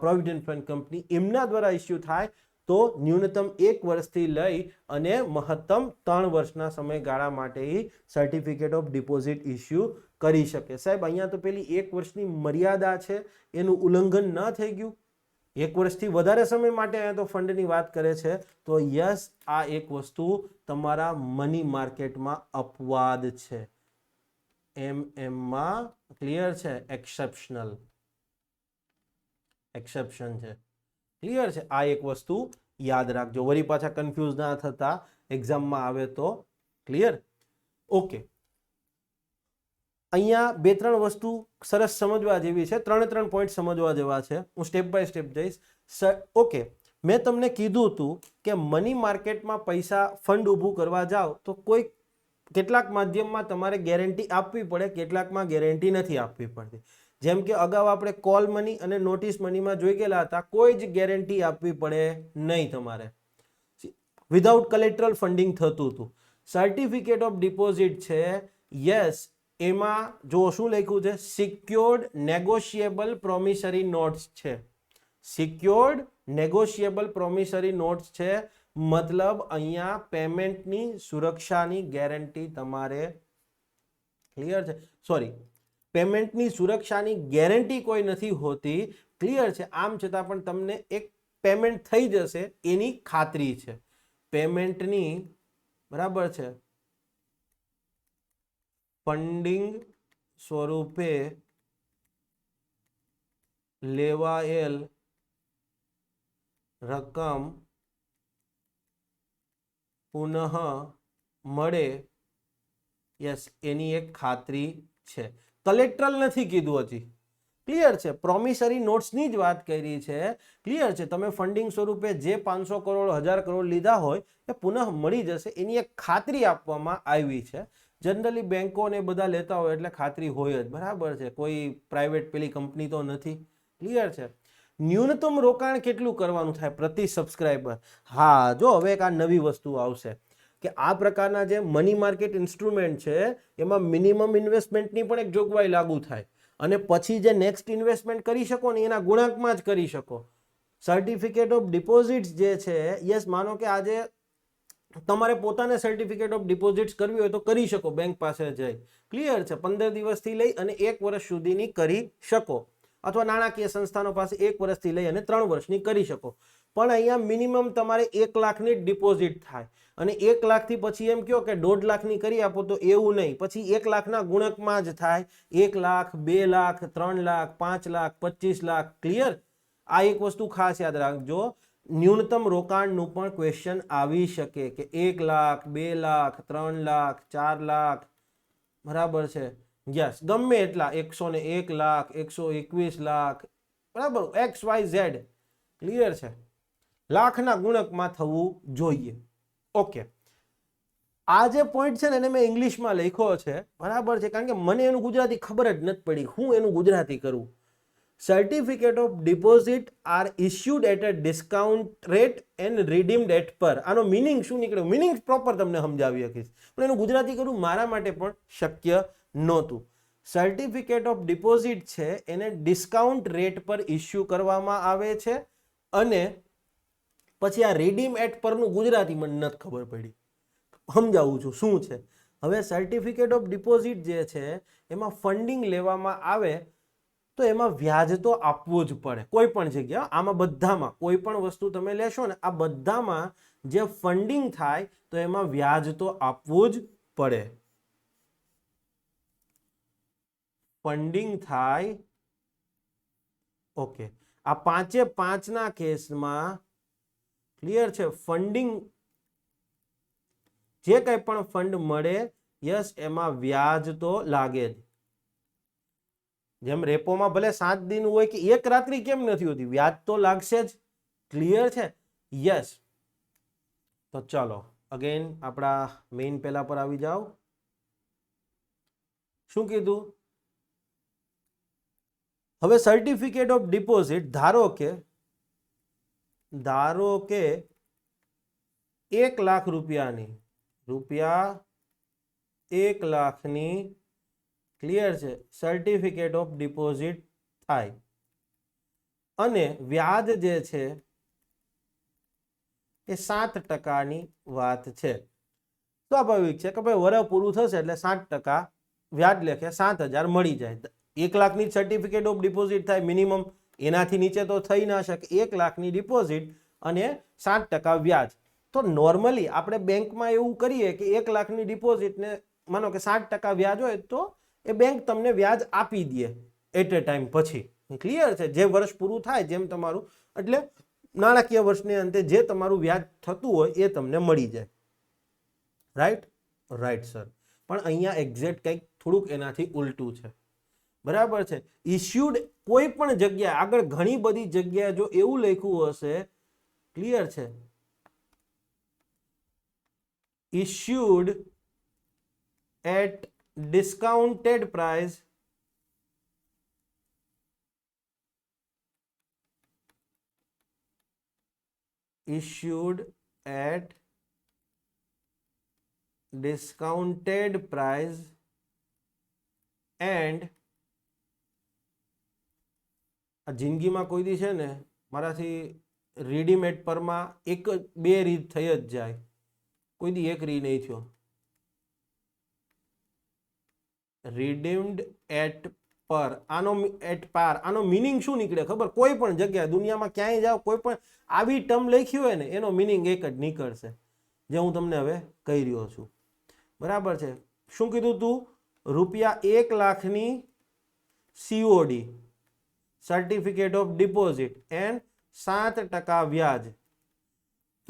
provident fund company, એમના દ્વારા ઇસ્યુ થાય તો ન્યૂનતમ 1 વર્ષથી લઈ અને મહત્તમ 3 વર્ષના સમયગાળા માટે સર્ટિફિકેટ ઓફ ડિપોઝિટ ઇસ્યુ કરી શકે. સાહેબ, અહીંયા તો પેલી 1 વર્ષની મર્યાદા છે એનું ઉલ્લંઘન ન થઈ ગયું? 1 વર્ષથી વધારે સમય માટે અહીંયા તો ફંડની વાત કરે છે. તો યસ, આ એક વસ્તુ તમારા મની માર્કેટમાં અપવાદ છે. એમમાં ક્લિયર છે? એક્સેપ્શનલ એક્સેપ્શન છે. ક્લિયર છે? આ એક વસ્તુ યાદ રાખજો, વળી પાછા કન્ફ્યુઝ ના થતા એક્ઝામમાં આવે તો. ક્લિયર? ઓકે. અહીંયા 2-3 વસ્તુ સરસ સમજવા જેવી છે, 3 પોઈન્ટ સમજવા જેવા છે. હું સ્ટેપ બાય સ્ટેપ જઈશ. ઓકે, મેં તમને કીધું હતું કે મની માર્કેટમાં પૈસા ફંડ ઊભું કરવા જાઓ તો કેટલાક માધ્યમમાં તમારે ગેરંટી આપવી પડે, કેટલાકમાં ગેરંટી નથી આપવી પડતી. જેમ કે અગાઉ આપણે કોલ મની અને નોટિસ મનીમાં જોઈ ગયેલા હતા, કોઈ જ ગેરંટી આપવી પડે નહીં તમારે. વિધાઉટ કલેટરલ ફંડિંગ થતું હતું. સર્ટિફિકેટ ઓફ ડિપોઝિટ છે, યસ, એમાં જો શું લખ્યું છે, સિક્યોર્ડ નેગોશિયેબલ પ્રોમિસરી નોટ્સ છે. સિક્યોર્ડ નેગોશિયેબલ પ્રોમિસરી નોટ્સ છે, મતલબ અહીંયા પેમેન્ટની સુરક્ષાની ગેરંટી તમારે, ક્લિયર છે? સોરી, પેમેન્ટની સુરક્ષાની ગેરંટી કોઈ નથી હોતી. ક્લિયર છે? આમ છતાં પણ તમને એક પેમેન્ટ થઈ જશે એની ખાતરી છે. પેમેન્ટની, બરાબર છે, ફંડિંગ સ્વરૂપે લેવાયેલ રકમ પુનઃ મળે, યસ, એની એક ખાતરી છે. કલેક્ટરલ નથી કીધું હજી. ક્લિયર છે? પ્રોમિસરી નોટ્સની જ વાત કરી છે. ક્લિયર છે? તમે ફંડિંગ સ્વરૂપે જે 500 કરોડ 1000 કરોડ લીધા હોય એ પુનઃ મળી જશે એની એક ખાતરી આપવામાં આવી છે. જનરલી બેંકો ને બધા લેતા હોય એટલે ખાતરી હોય જ, બરાબર છે, કોઈ પ્રાઇવેટ પેલી કંપની તો નથી. ક્લિયર છે? ન્યૂનતમ રોકાણ કેટલું કરવાનું થાય પ્રતિ સબસ્ક્રાઇબર? હા, જો હવે એક આ નવી વસ્તુ આવશે કે આ પ્રકારના જે મની માર્કેટ ઇન્સ્ટ્રુમેન્ટ છે એમાં મિનિમમ ઇન્વેસ્ટમેન્ટની પણ એક જોગવાઈ લાગુ થાય અને પછી જે નેક્સ્ટ ઇન્વેસ્ટમેન્ટ કરી શકો ને એના ગુણાંકમાં જ કરી શકો. સર્ટિફિકેટ ઓફ ડિપોઝિટ્સ જે છે, યસ, માનો કે આજે તમારે પોતાને સર્ટિફિકેટ ઓફ ડિપોઝિટ્સ કરવી હોય તો કરી શકો બેંક પાસે જઈ. ક્લિયર છે? 15 દિવસથી લઈ અને 1 વર્ષ સુધીની કરી શકો, અથવા નાણાકીય સંસ્થાનો પાસે 1 વર્ષથી લઈ અને 3 વર્ષની કરી શકો. પણ અહીંયા મિનિમમ તમારે 1 લાખની ડિપોઝિટ થાય અને 1 લાખથી પછી એમ કહો કે 1.5 લાખની કરી આપો તો એવું નહીં, પછી 1 લાખના ગુણકમાં જ થાય. 1 લાખ, 2 લાખ, 3 લાખ, 5 લાખ, 25 લાખ. ક્લિયર? આ એક વસ્તુ ખાસ યાદ રાખજો. ન્યૂનતમ રોકાણનું પણ ક્વેશ્ચન આવી શકે કે 1 લાખ, 2 લાખ, 3 લાખ, 4 લાખ, બરાબર છે, યસ, ગમે એટલા, 101 લાખ, 121 લાખ, બરાબર, XYZ. ક્લિયર છે? લાખના ગુણકમાં થવું જોઈએ. ઓકે, આ જે પોઈન્ટ છે ને એને મેં ઇંગ્લિશમાં લખ્યો છે, બરાબર છે, કારણ કે મને એનું ગુજરાતી ખબર જ નથી પડી, હું એનું ગુજરાતી કરું. Certificate of deposit are issued at a discount rate and redeemed at par. આનો મિનિંગ શું નીકળ્યો? મિનિંગ પ્રોપર તમને સમજાવી શકીશ, પણ એનું ગુજરાતી કરવું મારા માટે પણ શક્ય નહોતું. સર્ટિફિકેટ ઓફ ડિપોઝિટ છે એને ડિસ્કાઉન્ટ રેટ પર ઇસ્યુ કરવામાં આવે છે અને પછી આ રિડીમ એટ પરનું ગુજરાતી મને નથી ખબર પડી. સમજાવું છું શું છે. હવે સર્ટિફિકેટ ઓફ ડિપોઝિટ જે છે એમાં ફંડિંગ લેવામાં આવે તો એમાં વ્યાજ તો આપવું જ પડે કોઈ પણ જગ્યા. આમાં બધામાં કોઈ પણ વસ્તુ તમે લેશો ને, આ બધામાં જે ફંડિંગ થાય તો એમાં વ્યાજ તો આપવું જ પડે. ફંડિંગ થાય, ઓકે, આ 5 કેસમાં ક્લિયર છે, ફંડિંગ જે કંઈ પણ ફંડ મળે, યસ, એમાં વ્યાજ તો લાગે જ. જેમ રેપોમાં ભલે 7 દિન હોય કે 1 રાત્રિ કેમ નથી હોતી, વ્યાજ તો લાગશે જ. ક્લિયર છે? યસ. તો ચાલો અગેન આપણા મેઇન પેલા પર આવી જાઓ. શું કીધું? હવે સર્ટિફિકેટ ઓફ ડિપોઝિટ ધારો કે 1 લાખ રૂપિયાની, ₹1 લાખની, ક્લિયર છે, સર્ટિફિકેટ ઓફ ડિપોઝિટ થાય અને વ્યાજ જે છે એ 7%ની વાત છે. સ્વાભાવિક છે કે ભાઈ વર્ષ પૂરું થશે એટલે 7% વ્યાજ લેખે 7,000 મળી જાય. 1 લાખની સર્ટિફિકેટ ઓફ ડિપોઝિટ થાય મિનિમમ, એનાથી નીચે તો થઈ ના શકે. 1 લાખની ડિપોઝિટ અને 7% વ્યાજ. તો નોર્મલી આપણે બેંકમાં એવું કરીએ કે 1 લાખની ડિપોઝિટને માનો કે 7% વ્યાજ હોય તો એ બેંક તમને વ્યાજ આપી દે એટ એ ટાઈમ પછી. ક્લિયર છે? જે વર્ષ પૂરું થાય જેમ તમારું, એટલે નાણાકીય વર્ષને અંતે જે તમારું વ્યાજ થતું હોય એ તમને મળી જાય. રાઈટ? Right sir. પણ અહીંયા એક્ઝેક્ટ કંઈક થોડુંક એનાથી ઉલટું છે. બરાબર છે? ઇસ્યુડ કોઈ પણ જગ્યાએ આગળ ઘણી બધી જગ્યાએ જો એવું લખ્યું હશે, ક્લિયર છે, issued at discounted price issued at discounted price and આ જિંદગીમાં કોઈ દી છે ને મારાથી રેડીમેડ પરમાં 1-2 રીત થઈ જ જાય, કોઈ દી એક રી નહીં થયો. redeemed at પર, આનો એટ પાર, આનો મિનિંગ શું નીકળે ખબર? કોઈ પણ જગ્યાએ દુનિયામાં ક્યાંય જાઓ, કોઈ પણ આવી ટર્મ લખી હોય ને એનો મિનિંગ એક જ નીકળશે, જે હું તમને હવે કહી રહ્યો છું. બરાબર છે? શું કીધું તું? ₹1 લાખની COD, certificate of deposit and 7% વ્યાજ,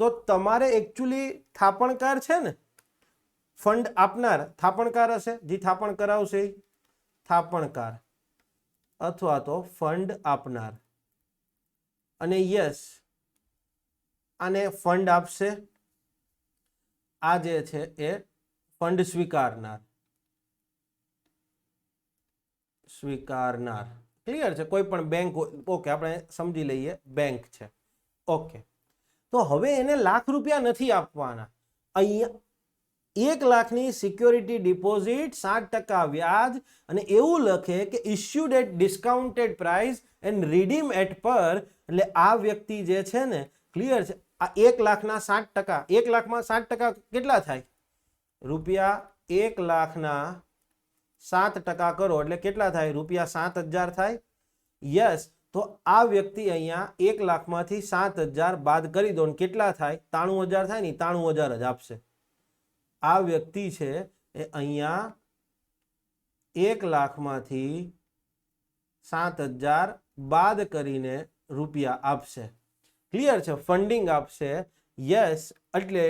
તો તમારે એકચ્યુઅલી થાપણકાર છે ને, ફંડ આપનાર થાપણકાર હશે, જે થાપણ કરાવશે થાપણકાર અથવા તો ફંડ આપનાર, અને યસ આને ફંડ આપશે, આ જે છે એ ફંડ સ્વીકારનાર, ક્લિયર છે? કોઈ પણ બેંક, ઓકે, આપણે સમજી લઈએ બેંક છે, ઓકે. તો હવે એને ₹1,00,000 નથી આપવાના, અહીંયા 1,00,000ની સિક્યોરિટી ડિપોઝિટ, 7% વ્યાજ, અને એવું લખે કે issued at discounted price and redeem at par, એટલે આ વ્યક્તિ જે છે ને, ક્લિયર છે, આ 1,00,000ના 7%, 1,00,000માં 7% કેટલા થાય? ₹1,00,000ના 7% કરો એટલે કેટલા થાય? ₹7,000 થાય. યસ, તો આ વ્યક્તિ અહીંયા 1,00,000માંથી 7,000 બાદ કરી દો, કેટલા થાય? 93,000 થાય ને, 93,000 જ આપશે. આ વ્યક્તિ છે એ અહીંયા 1,00,000માંથી 7,000 બાદ કરીને રૂપિયા આપશે, ક્લિયર છે? ફંડિંગ આપશે. યસ, એટલે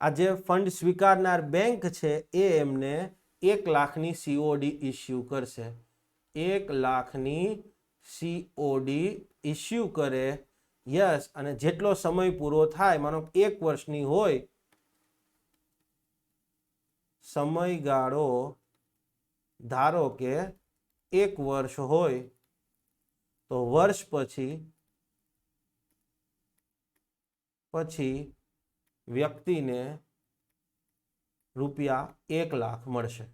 આ જે ફંડ સ્વીકારનાર બેંક છે એ એમને 1,00,000ની COD ઇસ્યુ કરશે, 1,00,000ની COD ઇસ્યુ કરે. યસ, અને જેટલો સમય પૂરો થાય, માનો 1 વર્ષની હોય, સમયગાળો ધારો કે 1 વર્ષ હોય, તો વર્ષ પછી વ્યક્તિને ₹1,00,000 મળશે.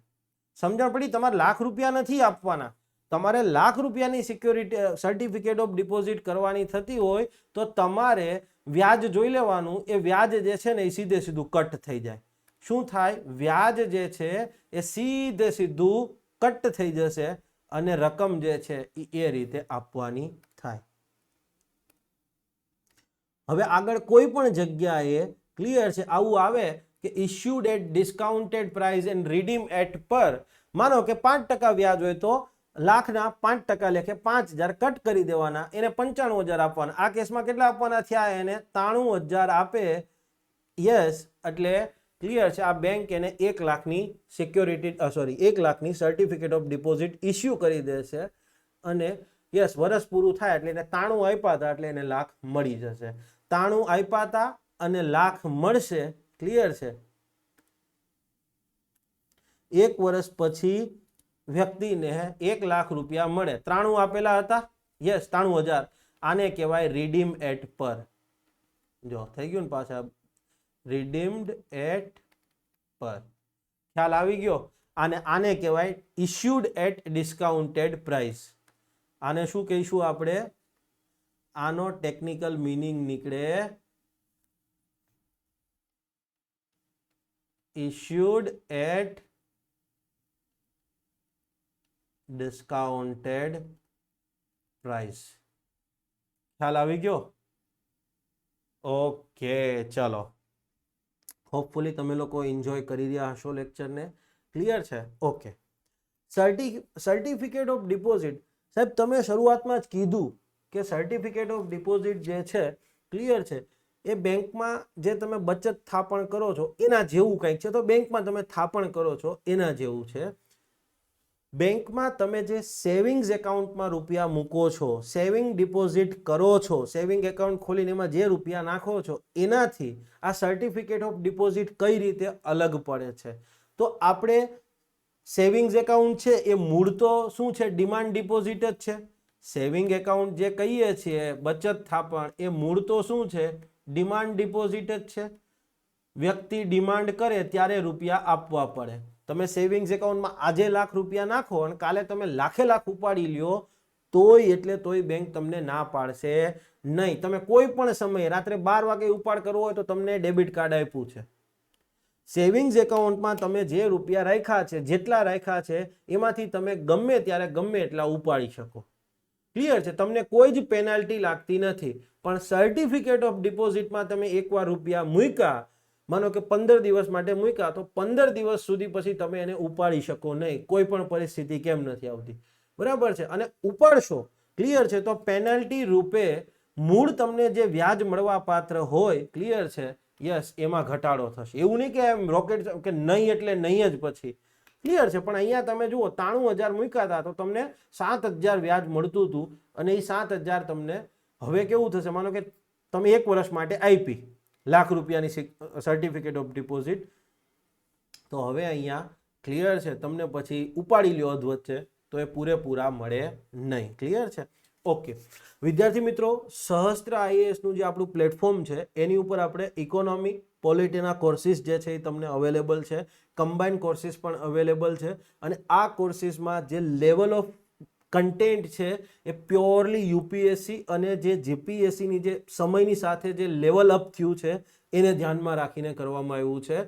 સમજણ પડી? તમારે ₹1,00,000 નથી આપવાના, તમારે ₹1,00,000ની સિક્યોરિટી સર્ટિફિકેટ ઓફ ડિપોઝિટ કરવાની થતી હોય તો તમારે વ્યાજ જોઈ લેવાનું. એ વ્યાજ જે છે ને એ સીધે સીધું કટ થઈ જાય. શું થાય? વ્યાજ જે છે એ સીધે સીધું કટ થઈ જશે અને રકમ જે છે એ રીતે આપવાની થાય. હવે આગળ કોઈ પણ જગ્યાએ, ક્લિયર છે, આવું આવે કે issued at discounted price and redeem at par, માનો કે 5% વ્યાજ હોય તો લાખના 5% લેખે 5,000 કટ કરી દેવાના, એને 95,000 આપવાના. આ કેસમાં કેટલા આપવાના થયા? એને 93,000 આપે. યસ, એટલે ક્લિયર છે, આ બેંક એને 1,00,000ની સિક્યોરિટી 1,00,000ની સર્ટિફિકેટ ઓફ ડિપોઝિટ ઇસ્યુ કરી દેશે, અને યસ, વર્ષ પૂરું થાય એટલે એને 93 આપ્યા હતા એટલે એને ₹1,00,000 મળી જશે. 93 આપ્યા હતા અને ₹1,00,000 મળશે, ક્લિયર છે? 1 વર્ષ પછી વ્યક્તિને ₹1,00,000 મળે. 93 આપેલા હતા, યસ, 93,000. આને કહેવાય રીડીમ એટ પર. જો થઈ ગયું ને પાછા, રીડીમ્ડ એટ પર, ખ્યાલ આવી ગયો? આને કહેવાય ઇસ્યુડ એટ ડિસ્કાઉન્ટેડ પ્રાઇસ. આને શું કહીશું આપણે? આનો ટેકનિકલ મીનિંગ નીકળે ઇસ્યુડ એટ ડિસ્કાઉન્ટેડ પ્રાઇસ. ખ્યાલ આવી ગયો? ઓકે, ચલો, હોપફુલી તમે લોકો એન્જોય કરી રહ્યા હશો લેક્ચરને, ક્લિયર છે? ઓકે. સર્ટિફિકેટ ઓફ ડિપોઝિટ, સાહેબ તમે શરૂઆતમાં જ કીધું કે સર્ટિફિકેટ ઓફ ડિપોઝિટ જે છે, ક્લિયર છે, એ બેંકમાં જે તમે બચત થાપણ કરો છો એના જેવું કંઈક છે. તો બેંકમાં તમે થાપણ કરો છો એના જેવું છે. બેંકમાં તમે જે સેવિંગ્સ એકાઉન્ટમાં રૂપિયા મૂકો છો, સેવિંગ ડિપોઝિટ કરો છો, સેવિંગ એકાઉન્ટ ખોલીને એમાં જે રૂપિયા નાખો છો, એનાથી આ સર્ટિફિકેટ ઓફ ડિપોઝિટ કઈ રીતે અલગ પડે છે? તો આપણે સેવિંગ્સ એકાઉન્ટ છે એ મૂળ તો શું છે? ડિમાન્ડ ડિપોઝિટ જ છે. સેવિંગ એકાઉન્ટ જે કહીએ છીએ, બચત થાપણ, એ મૂળ તો શું છે? ડિમાન્ડ ડિપોઝિટ જ છે. વ્યક્તિ ડિમાન્ડ કરે ત્યારે રૂપિયા આપવા પડે. તમે સેવિંગ્સ એકાઉન્ટમાં આજે ₹1,00,000 નાખો અને કાલે તમે લાખે ઉપાડી લ્યો તોય બેંક તમને ના પાડશે નહીં. તમે કોઈ પણ સમયે રાત્રે 12 વાગે ઉપાડ કરવો હોય તો તમને ડેબિટ કાર્ડ આપ્યું છે. સેવિંગ્સ એકાઉન્ટમાં તમે જે રૂપિયા રાખ્યા છે, જેટલા રાખ્યા છે, એમાંથી તમે ગમે ત્યારે ગમે એટલા ઉપાડી શકો, ક્લિયર છે? તમને કોઈ જ પેનલ્ટી લાગતી નથી. પણ સર્ટિફિકેટ ઓફ ડિપોઝિટમાં તમે એકવાર રૂપિયા મૂક્યા, માનો કે 15 દિવસ માટે મૂક્યા, તો 15 દિવસ સુધી પછી તમે એને ઉપાડી શકો નહીં. કોઈ પણ પરિસ્થિતિ કેમ નથી આવતી, બરાબર છે? અને ઉપાડશો, ક્લિયર છે, તો પેનલ્ટી રૂપે મૂળ તમને જે વ્યાજ મળવા પાત્ર હોય, ક્લિયર છે, યસ, એમાં ઘટાડો થશે. એવું નહીં કે એમ રોકેટ કે નહીં એટલે નહીં જ પછી, ક્લિયર છે. પણ અહીંયા તમે જુઓ 93,000 મૂક્યા હતા તો તમને 7,000 વ્યાજ મળતું હતું અને એ 7,000 તમને હવે કેવું થશે, માનો કે તમે 1 વર્ષ માટે આપી ₹1,00,000 સર્ટિફિકેટ ઓફ ડિપોઝિટ, તો હવે અહીંયા ક્લિયર છે તમને પછી ઉપાડી લ્યો અધ વચ્ચે તો એ પૂરેપૂરા મળે નહીં, ક્લિયર છે. ઓકે વિદ્યાર્થી મિત્રો, સહસ્ત્ર આઈએએસ નું જે આપણું પ્લેટફોર્મ છે એની ઉપર આપણે ઇકોનોમી પોલિટીના કોર્સિસ જે છે એ તમને અવેલેબલ છે, કમ્બાઇન્ડ કોર્સિસ પણ અવેલેબલ છે અને આ કોર્સિસમાં જે લેવલ ઓફ કન્ટેન્ટ છે એ પ્યોરલી યુપીએસસી અને જે જીપીએસસીની જે સમયની સાથે જે લેવલ અપ થયું છે એને ધ્યાનમાં રાખીને કરવામાં આવ્યું છે.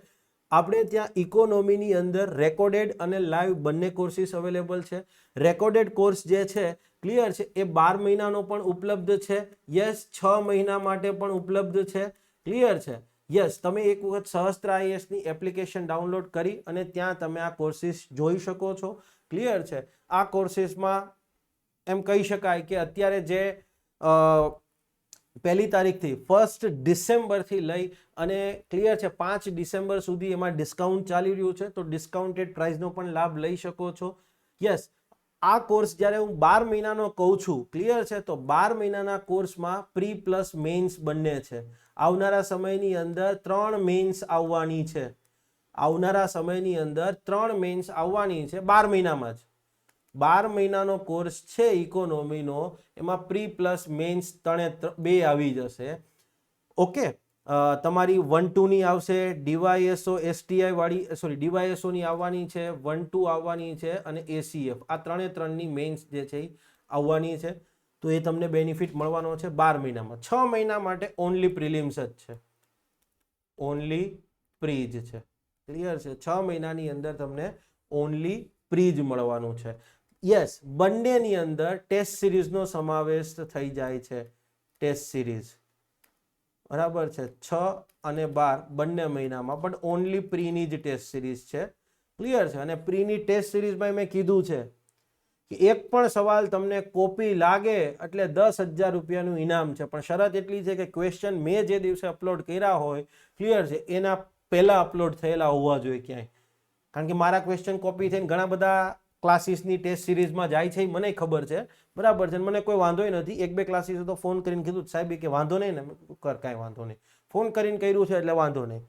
આપણે ત્યાં ઇકોનોમીની અંદર રેકોર્ડેડ અને લાઈવ બંને કોર્સિસ અવેલેબલ છે. રેકોર્ડેડ કોર્સ જે છે ક્લિયર છે એ 12 મહિનાનો પણ ઉપલબ્ધ છે, યસ, 6 મહિના માટે પણ ઉપલબ્ધ છે, ક્લિયર છે, યસ. તમે એક વખત સહસ્ત્ર આઈએએસની એપ્લિકેશન ડાઉનલોડ કરી અને ત્યાં તમે આ કોર્સિસ જોઈ શકો છો, ક્લિયર છે. આ કોર્સિસમાં એમ કહી શકાય કે અત્યારે જે 1 તારીખથી 1 ડિસેમ્બરથી લઈ અને ક્લિયર છે 5 ડિસેમ્બર સુધી એમાં ડિસ્કાઉન્ટ ચાલી રહ્યું છે, તો ડિસ્કાઉન્ટેડ પ્રાઇસનો પણ લાભ લઈ શકો છો, યસ. આ કોર્સ જ્યારે હું 12 મહિનાનો કહું છું, ક્લિયર છે, તો 12 મહિનાના કોર્સમાં પ્રી પ્લસ મેઇન્સ બંને છે. આવનારા સમયની અંદર 3 મેઇન્સ આવવાની છે, આવનારા સમયની અંદર 3 મેઇન્સ આવવાની છે 12 મહિનામાં જ. 12 મહિનાનો કોર્સ છે ઇકોનોમીનો, એમાં પ્રી પ્લસ મેઇન્સ 2 આવી જશે. ઓકે, તમારી 1-2 ની આવશે, ડીવાયએસઓ એસટીઆઈ વાળી ડીવાયએસઓ ની આવવાની છે, 1-2 આવવાની છે અને એસીએફ, આ 3 ની મેઇન્સ જે છે એ આવવાની છે. તો એ તમને બેનિફિટ મળવાનો છે 12 મહિનામાં. 6 મહિના માટે ઓનલી પ્રિલિમ્સ જ છે, ઓનલી પ્રી જ છે, ક્લિયર છે. 6 મહિનાની અંદર તમને ઓનલી પ્રી જ મળવાનું છે, યસ. બંનેની અંદર ટેસ્ટ સિરીઝનો સમાવેશ થઈ જાય છે, ટેસ્ટ સિરીઝ, બરાબર છે. 6 અને 12 બંને મહિનામાં, પણ ઓનલી પ્રીની જ ટેસ્ટ સિરીઝ છે, ક્લિયર છે. અને પ્રીની ટેસ્ટ સિરીઝમાં મેં કીધું છે કે એક પણ સવાલ તમને કોપી લાગે એટલે 10,000 રૂપિયાનું ઇનામ છે, પણ શરત એટલી છે કે ક્વેશ્ચન મેં જે દિવસે અપલોડ કર્યા હોય, ક્લિયર છે, એના પહેલા અપલોડ થયેલા હોવા જોઈએ ક્યાંય. કારણ કે મારા ક્વેશ્ચન કોપી થઈને ઘણા બધા ક્લાસીસની ટેસ્ટ સિરીઝમાં જાય છે, મને ખબર છે, બરાબર છે. મને કોઈ વાંધોય નથી. 1-2 ક્લાસીસ તો ફોન કરીને કીધું સાહેબ કે વાંધો નહીં ને, કર, કાંઈ વાંધો નહીં, ફોન કરીને કર્યું છે એટલે વાંધો નહીં.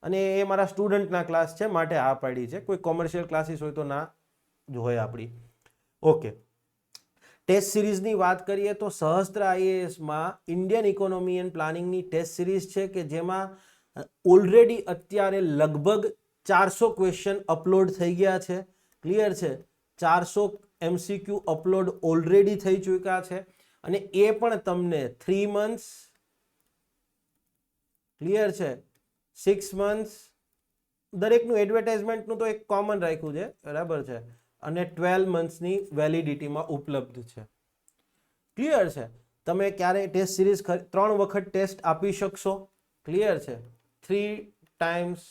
અને એ મારા સ્ટુડન્ટના ક્લાસ છે માટે હા પાડી છે. કોઈ કોમર્શિયલ ક્લાસીસ હોય તો ના જ હોય આપણી. ઓકે, ટેસ્ટ સિરીઝની વાત કરીએ તો સહસ્ત્ર આઈએએસમાં ઇન્ડિયન ઇકોનોમી એન્ડ પ્લાનિંગની ટેસ્ટ સિરીઝ છે કે જેમાં ઓલરેડી અત્યારે લગભગ 400 ક્વેશ્ચન અપલોડ થઈ ગયા છે, ક્લિયર છે. 400 MCQ અપલોડ ઓલરેડી થઈ ચૂક્યા છે અને એ પણ તમને 3 મંથ્સ, ક્લિયર છે, 6 મંથ્સ, દરેકનું એડવર્ટાઇઝમેન્ટનું તો એક કોમન રાખ્યું છે, બરાબર છે, અને 12 મંથ્સની વેલિડિટીમાં ઉપલબ્ધ છે, ક્લિયર છે. તમે ક્યારે ટેસ્ટ સિરીઝ 3 વખત ટેસ્ટ આપી શકશો, ક્લિયર છે, 3 ટાઈમ્સ,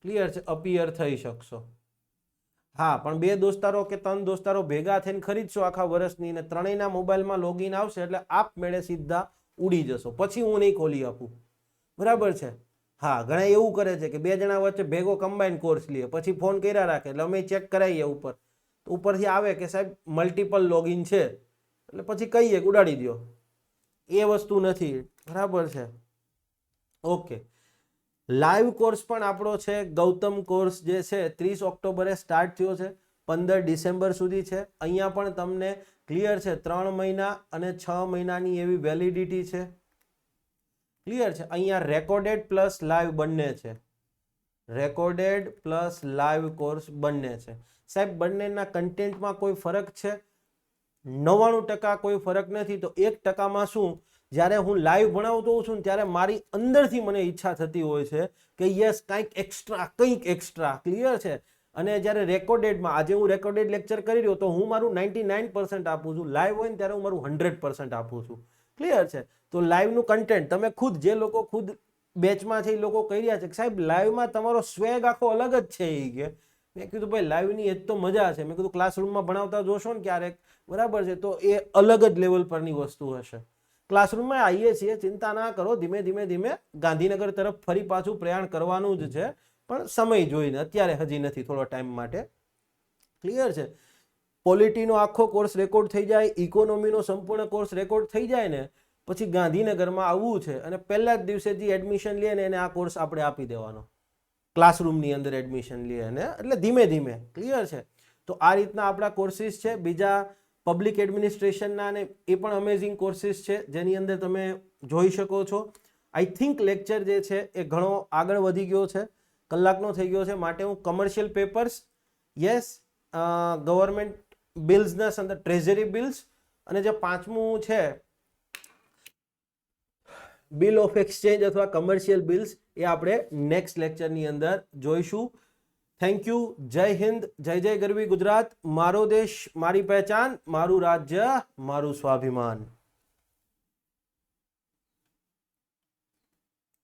ક્લિયર છે, અપિયર થઈ શકશો. હા, પણ 2 દોસ્તારો કે 3 દોસ્તારો ભેગા થઈને ખરીદશો આખા વર્ષની ને ત્રણેયના મોબાઈલમાં લોગિન આવશે એટલે આપમેળે સીધા ઉડી જશો, પછી હું નહીં ખોલી આપું, બરાબર છે. હા, ઘણા એવું કરે છે કે 2 જણા વચ્ચે ભેગો કમ્બાઈન કોર્સ લે, પછી ફોન કર્યા રાખે એટલે અમે ચેક કરાવીએ ઉપર, તો ઉપરથી આવે કે સાહેબ મલ્ટિપલ લોગિન છે, એટલે પછી કહીએ કે ઉડાડી દો. એ વસ્તુ નથી, બરાબર છે. ઓકે, લાઈવ કોર્સ પણ આપણો છે, ગૌતમ કોર્સ જે છે 30 ઓક્ટોબરે સ્ટાર્ટ થયો છે, 15 ડિસેમ્બર સુધી છે. અહીંયા પણ તમને ક્લિયર છે 3 મહિના અને 6 મહિનાની એવી વેલિડિટી છે, ક્લિયર છે. અહીંયા રેકોર્ડેડ પ્લસ લાઈવ બંને છે, રેકોર્ડેડ પ્લસ લાઈવ કોર્સ બંને છે. સાહેબ બંનેના કન્ટેન્ટમાં કોઈ ફરક છે? 99% કોઈ ફરક નથી. તો 1%માં શું, જ્યારે હું લાઈવ ભણાવતો હોઉં છું ને ત્યારે મારી અંદરથી મને ઈચ્છા થતી હોય છે કે યસ કંઈક એક્સ્ટ્રા, ક્લિયર છે. અને જ્યારે રેકોર્ડેડમાં, આજે હું રેકોર્ડેડ લેક્ચર કરી રહ્યો તો હું મારું 99% આપું છું, લાઈવ હોય ને ત્યારે હું મારું 100% આપું છું, ક્લિયર છે. તો લાઈવનું કન્ટેન્ટ તમે ખુદ, જે લોકો ખુદ બેચમાં છે એ લોકો કહી રહ્યા છે કે સાહેબ લાઈવમાં તમારો સ્વેગ આખો અલગ જ છે એ કે. મેં કીધું ભાઈ લાઈવની એ જ તો મજા છે. મેં કીધું ક્લાસરૂમમાં ભણાવતા જોશો ને ક્યારેક, બરાબર છે, તો એ અલગ જ લેવલ પરની વસ્તુ હશે, ક્લાસરૂમમાં આવીએ છીએ, ચિંતા ના કરો, ધીમે ધીમે ધીમે ગાંધીનગર તરફ ફરી પાછું પ્રયાણ કરવાનું જ છે, પણ સમય જોઈને, અત્યારે હજી નથી, થોડો ટાઈમ માટે. ક્લિયર છે? પોલિટીનો આખો કોર્સ રેકોર્ડ થઈ જાય, ઇકોનોમીનો સંપૂર્ણ કોર્સ રેકોર્ડ થઈ જાય ને પછી ગાંધીનગરમાં આવવું છે અને પહેલા જ દિવસે જે એડમિશન લે ને એને આ કોર્સ આપણે આપી દેવાનો, ક્લાસરૂમની અંદર એડમિશન લે ને, એટલે ધીમે ધીમે. ક્લિયર છે? તો આ રીતના આપણા કોર્સિસ છે. બીજા પબ્લિક એડમિનિસ્ટ્રેશનના ને એ પણ અમેઝિંગ કોર્સિસ છે જેની અંદર તમે જોઈ શકો છો. આઈ થિંક લેક્ચર જે છે એ ઘણો આગળ વધી ગયો છે, કલાકનો થઈ ગયો છે, માટે હું કમર્શિયલ પેપર્સ, યસ, ગવર્મેન્ટ બિલ્સના અંદર ટ્રેઝરી બિલ્સ અને જે પાંચમું છે બિલ ઓફ એક્સચેન્જ અથવા કમર્શિયલ બિલ્સ, એ આપણે નેક્સ્ટ લેક્ચરની અંદર જોઈશું. Thank you. જય હિન્દ, જય જય ગરવી ગુજરાત. મારો દેશ મારી પહેચાન, મારું રાજ્ય મારું સ્વાભિમાન.